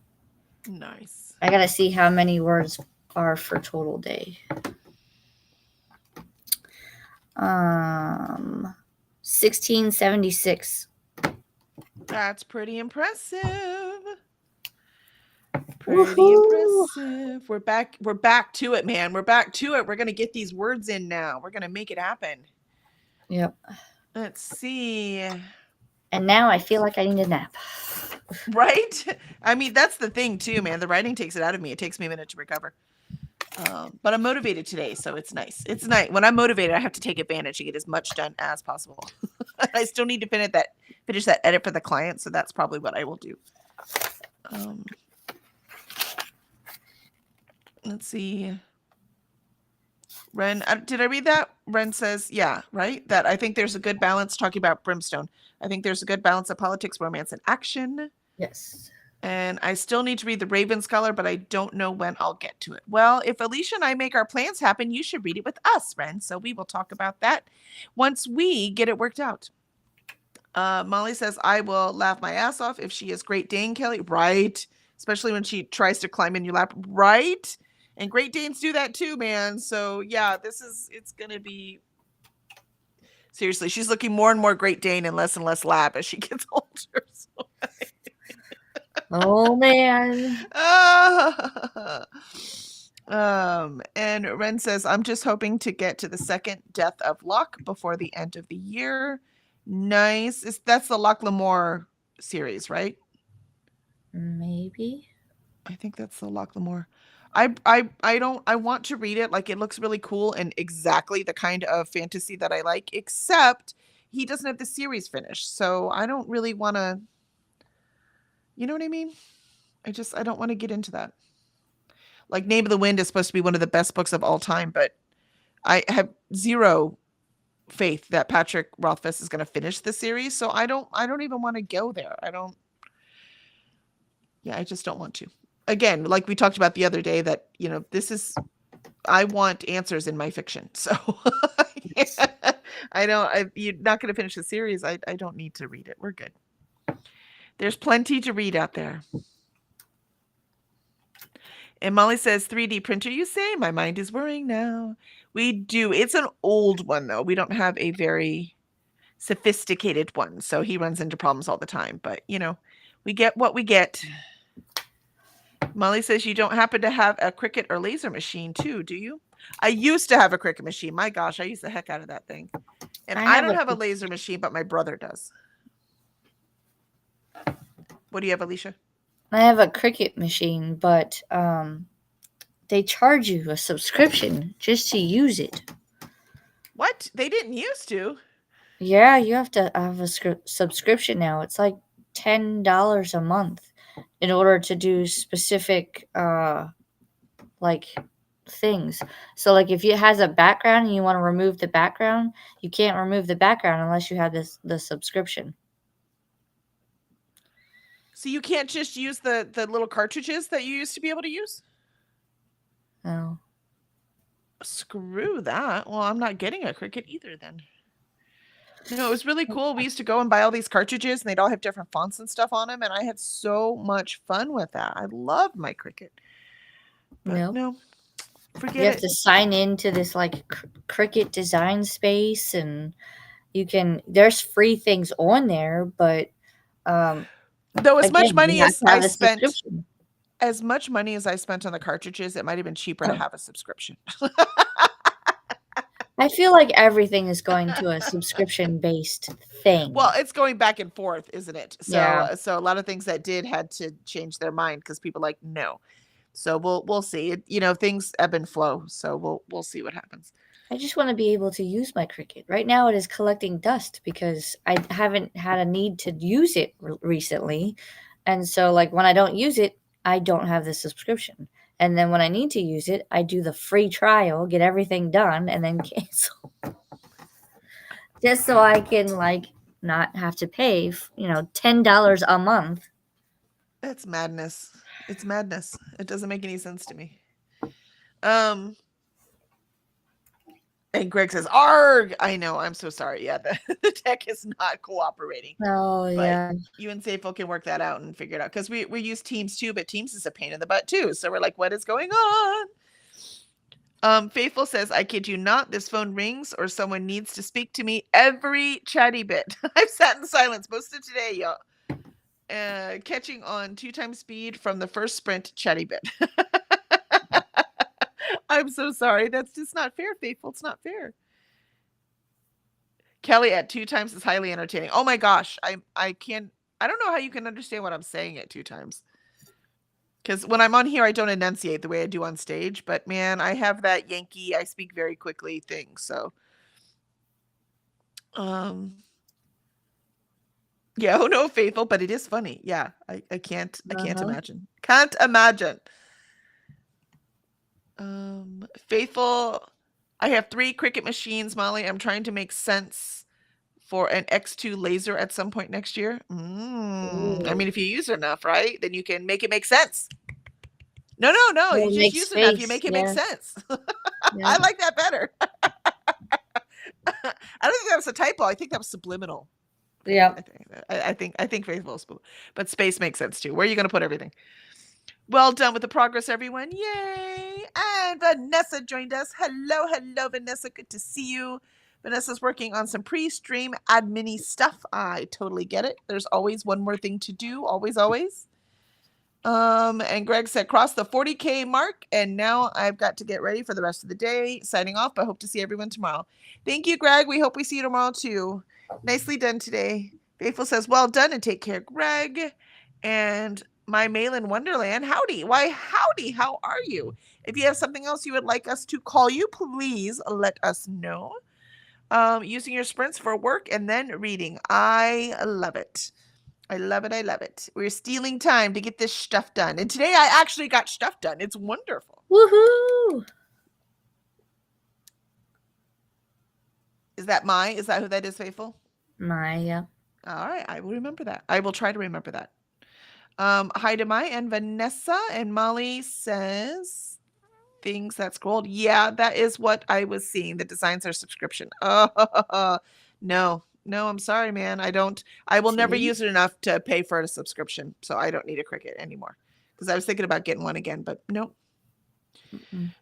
Nice. I gotta see how many words are for total day. 1676. That's pretty impressive. Woohoo! Impressive. We're back to it, man. We're back to it. We're gonna get these words in now. We're gonna make it happen. Yep. Let's see. And now I feel like I need a nap. Right? I mean, that's the thing too, man. The writing takes it out of me. It takes me a minute to recover. But I'm motivated today, so it's nice. It's nice. When I'm motivated, I have to take advantage and get as much done as possible. I still need to finish that edit for the client, so that's probably what I will do. Let's see. Ren, did I read that? Ren says, yeah, right? That I think there's a good balance, talking about Brimstone. I think there's a good balance of politics, romance, and action. Yes. And I still need to read The Raven Scholar, but I don't know when I'll get to it. Well, if Alicia and I make our plans happen, you should read it with us, Ren. So we will talk about that once we get it worked out. Molly says, I will laugh my ass off if she is Great Dane, Kelly. Right. Especially when she tries to climb in your lap. Right. And Great Danes do that too, man. So yeah, it's going to be, seriously, she's looking more and more Great Dane and less lap as she gets older. So. Oh man. And Ren says, I'm just hoping to get to the second death of Locke before the end of the year. Nice. That's the Locke Lamore series, right? Maybe. I think that's the Locke Lamore. I want to read it. Like, it looks really cool and exactly the kind of fantasy that I like, except he doesn't have the series finished. So I don't really want to, you know what I mean? I don't want to get into that. Like, Name of the Wind is supposed to be one of the best books of all time, but I have zero faith that Patrick Rothfuss is going to finish the series. So I don't even want to go there. I just don't want to. Again, like we talked about the other day, that, I want answers in my fiction. So you're not going to finish the series. I don't need to read it. We're good. There's plenty to read out there. And Molly says, 3D printer, you say? My mind is worrying now. We do. It's an old one, though. We don't have a very sophisticated one. So he runs into problems all the time. But, we get what we get. Molly says, you don't happen to have a Cricut or laser machine, too, do you? I used to have a Cricut machine. My gosh, I use the heck out of that thing. And I don't have a laser machine, but my brother does. What do you have, Alicia? I have a Cricut machine, but they charge you a subscription just to use it. What? They didn't used to? Yeah, you have to have a subscription now. It's like $10 a month in order to do specific things. So like if it has a background and you want to remove the background, you can't remove the background unless you have the subscription. So you can't just use the little cartridges that you used to be able to use? No. Screw that. Well, I'm not getting a Cricut either then. It was really cool. We used to go and buy all these cartridges, and they'd all have different fonts and stuff on them, and I had so much fun with that. I loved my Cricut. But no, forget it. You have to sign into this like Cricut design space, and there's free things on there, but though as much money as I spent on the cartridges, it might have been cheaper to have a subscription. I feel like everything is going to a subscription-based thing. Well, it's going back and forth, isn't it? So Yeah. so a lot of things that did had to change their mind because people like no. So we'll see. Things ebb and flow. So we'll see what happens. I just want to be able to use my Cricut. Right now, it is collecting dust because I haven't had a need to use it recently, and so like when I don't use it, I don't have the subscription. And then when I need to use it, I do the free trial, get everything done, and then cancel. Just so I can like not have to pay, $10 a month. That's madness. It's madness. It doesn't make any sense to me. And Greg says, "Arg!" I know. I'm so sorry. Yeah, the tech is not cooperating. Oh But yeah. you and Safefull can work that out and figure it out because we use Teams too, but Teams is a pain in the butt too. So we're like, what is going on? Faithful says, "I kid you not, this phone rings or someone needs to speak to me every chatty bit. I've sat in silence most of today, y'all. Catching on 2 times speed from the first sprint chatty bit." I'm so sorry. That's just not fair, Faithful. It's not fair. Kelly at 2 times is highly entertaining. Oh my gosh. I don't know how you can understand what I'm saying at 2 times. Because when I'm on here, I don't enunciate the way I do on stage. But man, I have that Yankee, I speak very quickly thing. So yeah, oh no, Faithful, but it is funny. Yeah, I can't imagine. Can't imagine. Faithful, I have 3 Cricut machines, Molly. I'm trying to make sense for an X2 laser at some point next year. I mean, if you use enough, right? Then you can make it make sense. No. It'll You just make use enough. You space, make it make yeah. sense. Yeah. I like that better. I don't think that was a typo. I think that was subliminal. Yeah. I think Faithful, but space makes sense too. Where are you going to put everything? Well done with the progress, everyone. Yay. And Vanessa joined us. Hello, Vanessa. Good to see you. Vanessa's working on some pre-stream admin-y stuff. I totally get it. There's always one more thing to do. Always. And Greg said, cross the 40K mark. And now I've got to get ready for the rest of the day. Signing off, but hope to see everyone tomorrow. Thank you, Greg. We hope we see you tomorrow too. Nicely done today. Faithful says, well done and take care, Greg. And my Malin Wonderland, howdy. Why, howdy. How are you? If you have something else you would like us to call you, please let us know. Using your sprints for work and then reading. I love it. I love it. We're stealing time to get this stuff done. And today I actually got stuff done. It's wonderful. Woohoo! Is that who that is, Faithful? Yeah. All right. I will remember that. I will try to remember that. Hi to Mai and Vanessa. And Molly says things that scrolled. Yeah, that is what I was seeing. The designs are subscription. Oh, no, I'm sorry, man. I will never use it enough to pay for a subscription. So I don't need a Cricut anymore. Because I was thinking about getting one again, but nope.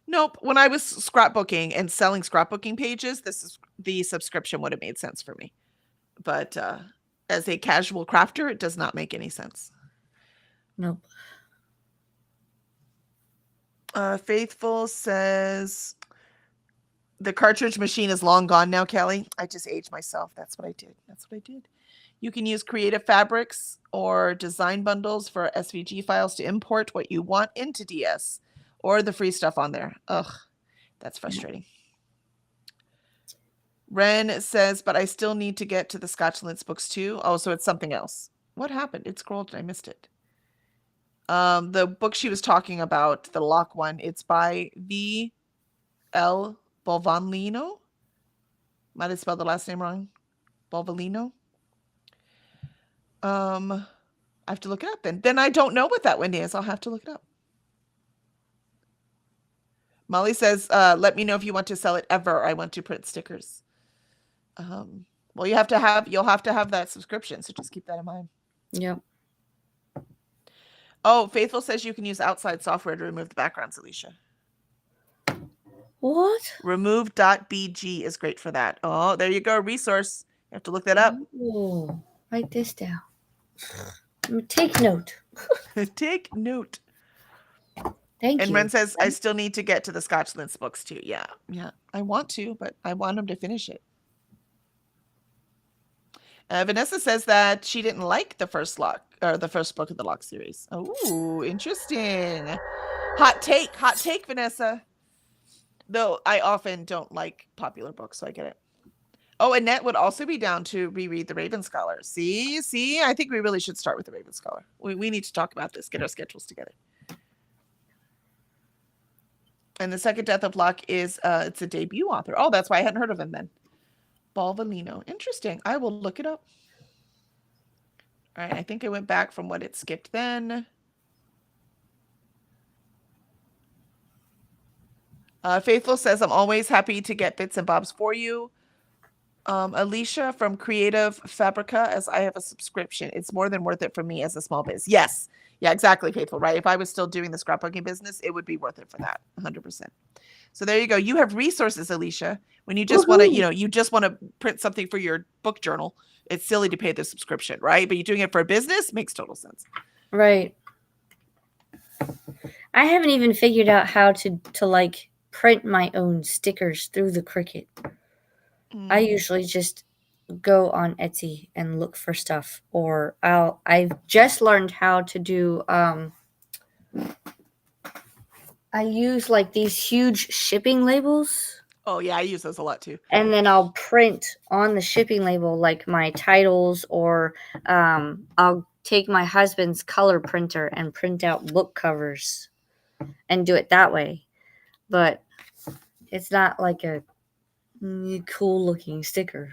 Nope. When I was scrapbooking and selling scrapbooking pages, the subscription would have made sense for me. But as a casual crafter, it does not make any sense. Nope. Faithful says the cartridge machine is long gone now, Kelly. I just aged myself. That's what I did. You can use Creative Fabrics or design bundles for SVG files to import what you want into DS or the free stuff on there. Ugh, that's frustrating. Ren says, but I still need to get to the Scotchlands books too. Oh, so it's something else. What happened? It scrolled and I missed it. The book she was talking about, the Lock one, it's by V.L. Bolvolino. Might have spelled the last name wrong. Bolvolino. I have to look it up then. Then I don't know what that one is. I'll have to look it up. Molly says, let me know if you want to sell it ever. I want to print stickers. Well, you'll have to have that subscription, so just keep that in mind. Yep. Oh, Faithful says you can use outside software to remove the backgrounds, Alicia. What? Remove.bg is great for that. Oh, there you go. Resource. You have to look that up. Oh, write this down. Take note. Take note. Thank And you. Ren says, I still need to get to the Scotchlands books too. Yeah. Yeah. I want to, but I want him to finish it. Vanessa says that she didn't like the first book of the Lock series. Oh, interesting. Hot take, Vanessa. Though I often don't like popular books, so I get it. Oh, Annette would also be down to reread The Raven Scholar. See, I think we really should start with The Raven Scholar. We need to talk about this, get our schedules together. And the second Death of Locke is it's a debut author. Oh, that's why I hadn't heard of him then. Balvolino. Interesting. I will look it up. All right, I think I went back from what it skipped then. Faithful says, I'm always happy to get bits and bobs for you. Alicia from Creative Fabrica, as I have a subscription. It's more than worth it for me as a small biz. Yes. Yeah, exactly, Faithful, right? If I was still doing the scrapbooking business, it would be worth it for that, 100%. So there you go. You have resources, Alicia. When you just want to, you just want to print something for your book journal, it's silly to pay the subscription, right? But you're doing it for a business, makes total sense. Right. I haven't even figured out how to like print my own stickers through the Cricut. I usually just go on Etsy and look for stuff, or I've just learned how to do I use like these huge shipping labels. Oh yeah, I use those a lot too. And then I'll print on the shipping label like my titles, or I'll take my husband's color printer and print out book covers and do it that way. But it's not like a cool looking sticker.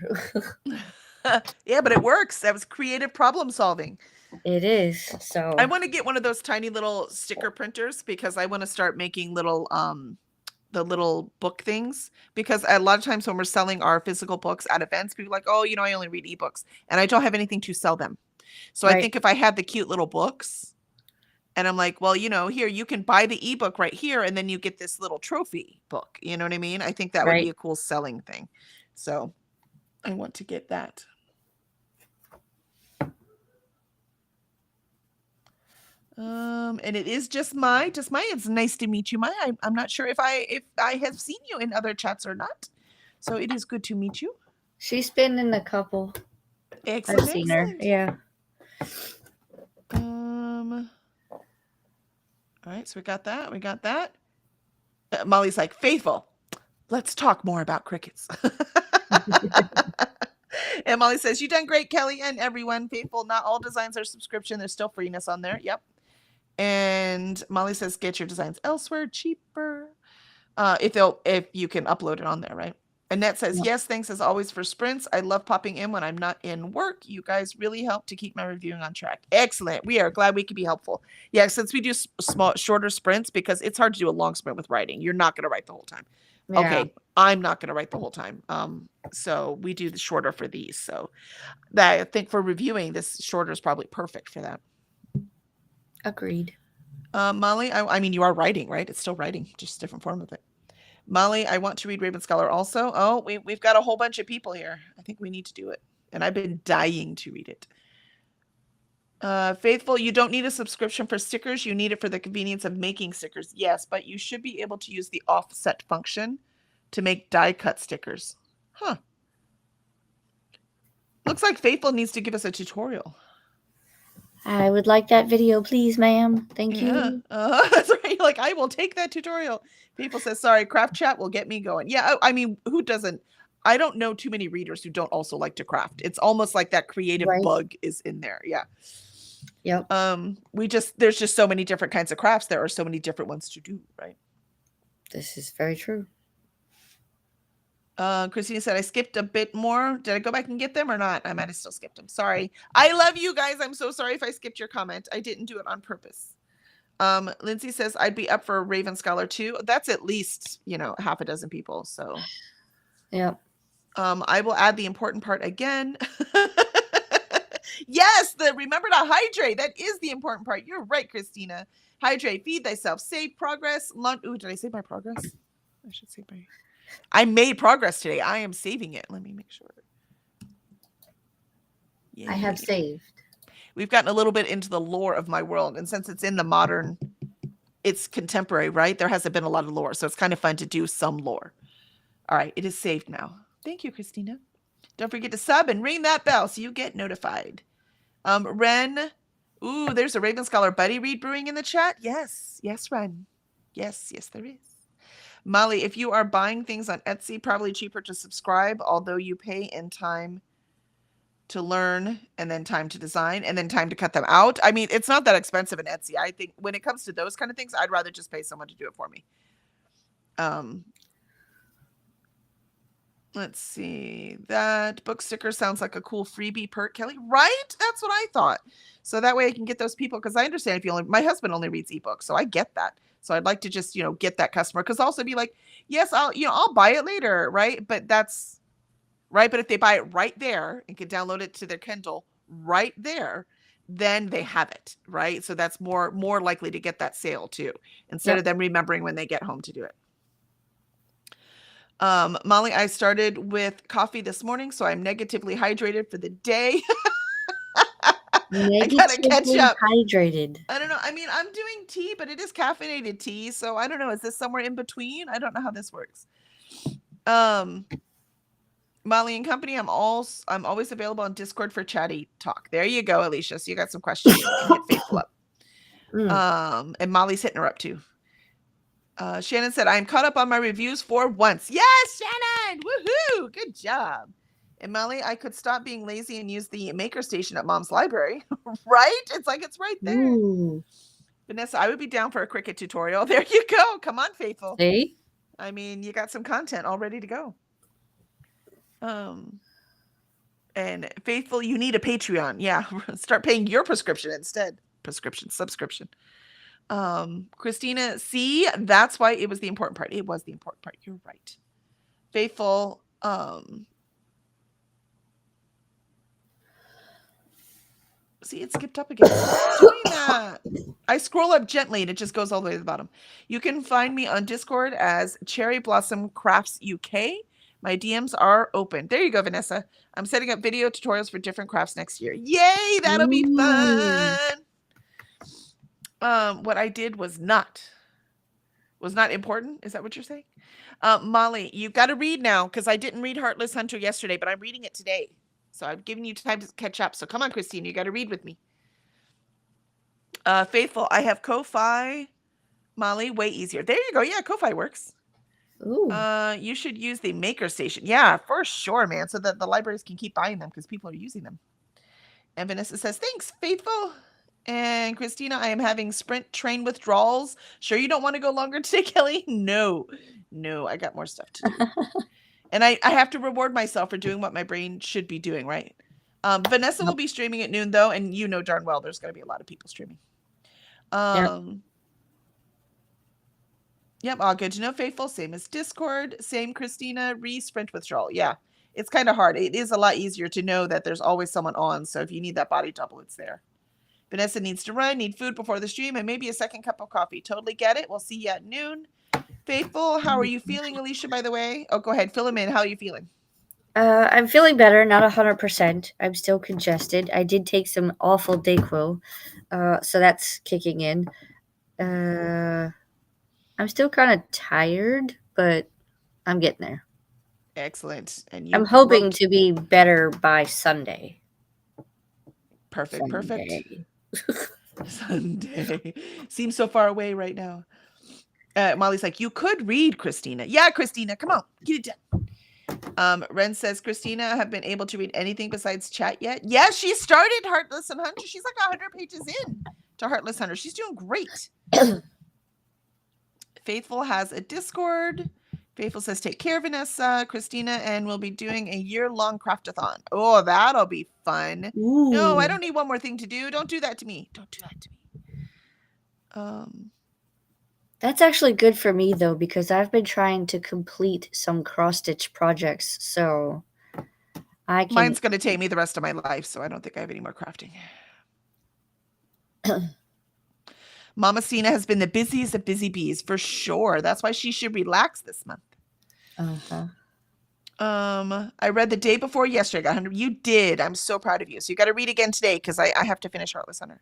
Yeah, but it works. That was creative problem solving. It is. So I want to get one of those tiny little sticker printers because I want to start making little the little book things, because a lot of times when we're selling our physical books at events, people are like, oh, I only read ebooks, and I don't have anything to sell them. So I think if I had the cute little books, and I'm like, well, here, you can buy the ebook right here, and then you get this little trophy book. You know what I mean? I think that would be a cool selling thing. So I want to get that. And it is just Maya. It's nice to meet you, Maya. I'm not sure if I have seen you in other chats or not. So it is good to meet you. She's been in a couple. Excellent. I've seen her. Yeah. All right, so we got that. Molly's like, Faithful, let's talk more about crickets. And Molly says, you done great, Kelly, and everyone. Faithful, not all designs are subscription. There's still freeness on there. Yep. And Molly says, get your designs elsewhere, cheaper. If you can upload it on there, right? Annette says, yes, thanks as always for sprints. I love popping in when I'm not in work. You guys really help to keep my reviewing on track. Excellent. We are glad we could be helpful. Yeah, since we do shorter sprints, because it's hard to do a long sprint with writing. You're not going to write the whole time. Yeah. Okay, I'm not going to write the whole time. So we do the shorter for these. So that, I think for reviewing, this shorter is probably perfect for that. Agreed. Molly, I mean, you are writing, right? It's still writing, just a different form of it. Molly, I want to read Raven Scholar also. Oh, we've got a whole bunch of people here. I think we need to do it. And I've been dying to read it. Faithful, you don't need a subscription for stickers. You need it for the convenience of making stickers. Yes, but you should be able to use the offset function to make die cut stickers. Huh. Looks like Faithful needs to give us a tutorial. I would like that video, please, ma'am. Thank you. That's right. Like, I will take that tutorial. People say, sorry, craft chat will get me going. Yeah, I mean, who doesn't? I don't know too many readers who don't also like to craft. It's almost like that creative bug is in there. Yeah. Yep. There's just so many different kinds of crafts. There are so many different ones to do, right? This is very true. Christina said, I skipped a bit more. Did I go back and get them or not? I might have still skipped them. Sorry. I love you guys. I'm so sorry if I skipped your comment. I didn't do it on purpose. Lindsay says, I'd be up for a Raven Scholar too. That's at least, half a dozen people. So, yeah. I will add the important part again. Yes, remember to hydrate. That is the important part. You're right, Christina. Hydrate, feed thyself, save progress. Ooh, did I save my progress? I should save my... I made progress today. I am saving it. Let me make sure. I have saved. We've gotten a little bit into the lore of my world. And since it's in the modern it's contemporary, right? There hasn't been a lot of lore, so it's kind of fun to do some lore. All right, it is saved now. Thank you, Christina. Don't forget to sub and ring that bell so you get notified. Ren, ooh, there's a Raven Scholar Buddy Read Brewing in the chat. Yes, Ren. Yes, there is. Molly, if you are buying things on Etsy, probably cheaper to subscribe, although you pay in time to learn and then time to design and then time to cut them out. I mean, it's not that expensive in Etsy. I think when it comes to those kind of things, I'd rather just pay someone to do it for me. Let's see. That book sticker sounds like a cool freebie perk, Kelly. Right? That's what I thought. So that way I can get those people, because I understand if you only, my husband only reads ebooks, so I get that. So I'd like to just, get that customer, because also be like, yes, I'll buy it later, right? But that's right. But if they buy it right there and can download it to their Kindle right there, then they have it, right? So that's more likely to get that sale too, instead of them remembering when they get home to do it. Molly, I started with coffee this morning, so I'm negatively hydrated for the day. I gotta catch up. Hydrated. I don't know. I mean, I'm doing tea, but it is caffeinated tea, so I don't know. Is this somewhere in between? I don't know how this works. Molly and Company, I'm always available on Discord for chatty talk. There you go, Alicia. So you got some questions. You can hit Faithful up. And Molly's hitting her up too. Shannon said, I'm caught up on my reviews for once. Yes, Shannon! Woohoo! Good job. And Molly, I could stop being lazy and use the maker station at Mom's library. Right? It's like it's right there. Ooh. Vanessa, I would be down for a Cricut tutorial. There you go. Come on, Faithful. See? I mean, you got some content all ready to go. And Faithful, you need a Patreon. Yeah, start paying your prescription instead. Subscription. Christina, see, that's why it was the important part. It was the important part. You're right. Faithful, see, it skipped up again. Stop doing that. I scroll up gently and it just goes all the way to the bottom. You can find me on Discord as Cherry Blossom Crafts UK. My DMs are open. There you go, Vanessa. I'm setting up video tutorials for different crafts next year. Yay, that'll be fun. What I did was not important. Is that what you're saying? Molly, you've got to read now, because I didn't read Heartless Hunter yesterday, but I'm reading it today. So I've given you time to catch up. So come on, Christine, you got to read with me. Faithful, I have Ko-Fi. Molly, way easier. There you go. Yeah, Ko-Fi works. Ooh. You should use the maker station. Yeah, for sure, man. So that the libraries can keep buying them because people are using them. And Vanessa says, thanks, Faithful. And Christina, I am having sprint train withdrawals. Sure you don't want to go longer today, Kelly? No, I got more stuff to do. And I have to reward myself for doing what my brain should be doing, right? Vanessa will be streaming at noon, though, and you know darn well there's going to be a lot of people streaming. Yep, all good to know, Faithful. Same as Discord. Same, Christina. Sprint withdrawal. Yeah, it's kind of hard. It is a lot easier to know that there's always someone on, so if you need that body double, it's there. Vanessa needs to run, need food before the stream, and maybe a second cup of coffee. Totally get it. We'll see you at noon. Faithful, how are you feeling, Alicia, by the way? Oh, go ahead. Fill him in. How are you feeling? I'm feeling better, not 100%. I'm still congested. I did take some awful Dayquil, so that's kicking in. I'm still kind of tired, but I'm getting there. Excellent. And I'm hoping to be better by Sunday. Perfect. Sunday. Seems so far away right now. Molly's like, you could read, Christina. Yeah, Christina, come on, get it done. Ren says, Christina, have been able to read anything besides chat yet? Yeah, she started Heartless and Hunter. She's like 100 pages in to Heartless Hunter. She's doing great. Faithful has a Discord. Faithful says, take care, Vanessa, Christina, and we'll be doing a year-long craftathon. Oh, that'll be fun. Ooh. No, I don't need one more thing to do. Don't do that to me. Don't do that to me. That's actually good for me, though, because I've been trying to complete some cross-stitch projects, so I can... Mine's going to take me the rest of my life, so I don't think I have any more crafting. Mama Cena has been the busiest of busy bees, for sure. That's why she should relax this month. Uh-huh. I read the day before yesterday. I got 100. You did. I'm so proud of you. So you got to read again today, because I have to finish Heartless Hunter.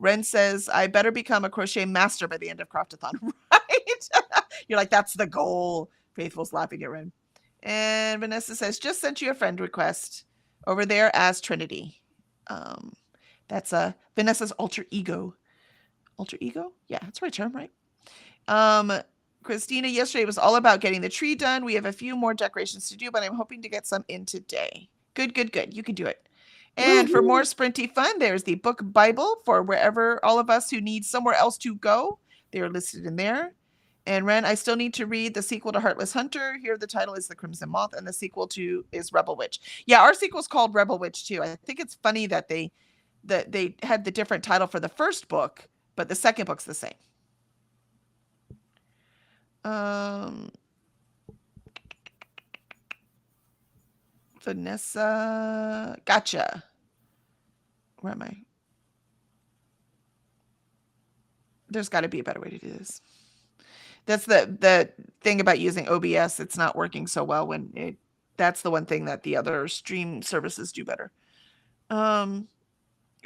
Ren says, I better become a crochet master by the end of Craftathon. Right? You're like, that's the goal. Faithful's laughing at Ren. And Vanessa says, just sent you a friend request over there as Trinity. That's Vanessa's alter ego. Alter ego? Yeah, that's the right term, right? Christina, yesterday was all about getting the tree done. We have a few more decorations to do, but I'm hoping to get some in today. Good. You can do it. And for more sprinty fun, there's the book Bible for wherever all of us who need somewhere else to go. They are listed in there. And Ren, I still need to read the sequel to Heartless Hunter. Here the title is The Crimson Moth, and the sequel to is Rebel Witch. Yeah, our sequel is called Rebel Witch too. I think it's funny that they had the different title for the first book, but the second book's the same. Vanessa, gotcha. Where am I? There's got to be a better way to do this. That's the thing about using OBS. It's not working so well when that's the one thing that the other stream services do better.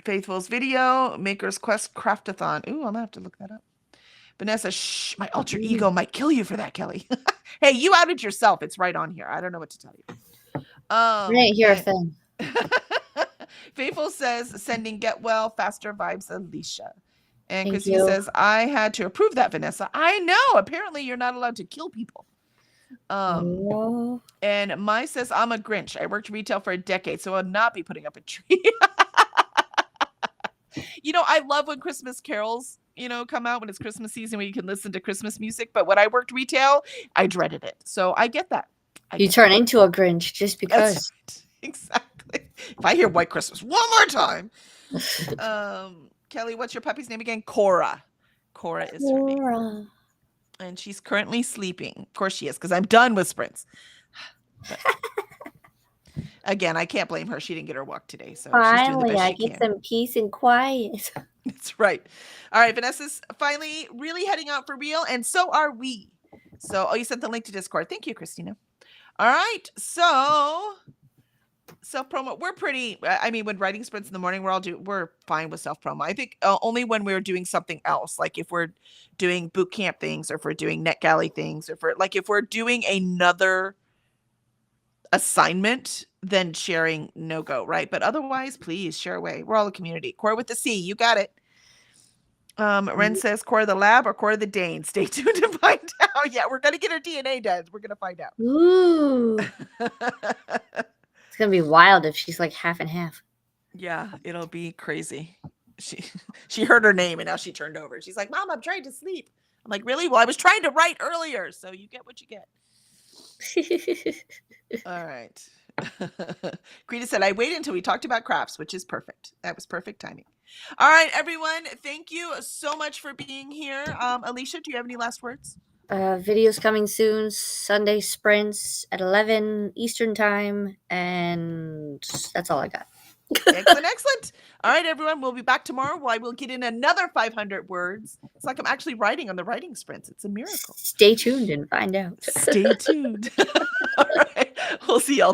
Faithful's video, Maker's Quest Craftathon. Ooh, I'm gonna have to look that up. Vanessa, shh, my alter ego might kill you for that, Kelly. Hey, you outed yourself. It's right on here. I don't know what to tell you. I didn't hear a thing. Faithful says, sending get well, faster vibes, Alicia. And Thank Christine you. says, I had to approve that, Vanessa. I know. Apparently, you're not allowed to kill people. Oh. And Mai says, I'm a Grinch. I worked retail for a decade, so I'll not be putting up a tree. You know, I love when Christmas carols, come out when it's Christmas season where you can listen to Christmas music. But when I worked retail, I dreaded it. So I get that. You turn into a Grinch just because. That's right. Exactly. If I hear White Christmas one more time. Kelly, what's your puppy's name again? Cora. Cora is her name. Cora. And she's currently sleeping. Of course she is, because I'm done with sprints. But, again, I can't blame her. She didn't get her walk today. So she's doing the Finally, best I she get can. some peace and quiet. That's right. All right, Vanessa's finally really heading out for real, and so are we. So, you sent the link to Discord. Thank you, Christina. All right, so self-promo. We're pretty, when writing sprints in the morning, we're fine with self-promo. I think only when we're doing something else, like if we're doing boot camp things, or if we're doing NetGalley things, or if we're doing another assignment, then sharing no go, right? But otherwise, please share away. We're all a community. Core with the C, you got it. Ren says Core the lab or Core the Dane. Stay tuned to find out. Yeah, we're gonna get her DNA done. We're gonna find out. Ooh. It's going to be wild if she's like half and half. Yeah, it'll be crazy. She heard her name and now she turned over. She's like, Mom, I'm trying to sleep. I'm like, really? Well, I was trying to write earlier, so you get what you get. All right. Krita said, I waited until we talked about crafts, which is perfect. That was perfect timing. All right, everyone. Thank you so much for being here. Alicia, do you have any last words? Videos coming soon. Sunday sprints at 11 Eastern time. And that's all I got. Excellent. All right, everyone. We'll be back tomorrow. I will get in another 500 words. It's like I'm actually writing on the writing sprints. It's a miracle. Stay tuned and find out. Stay tuned. All right. We'll see y'all tomorrow.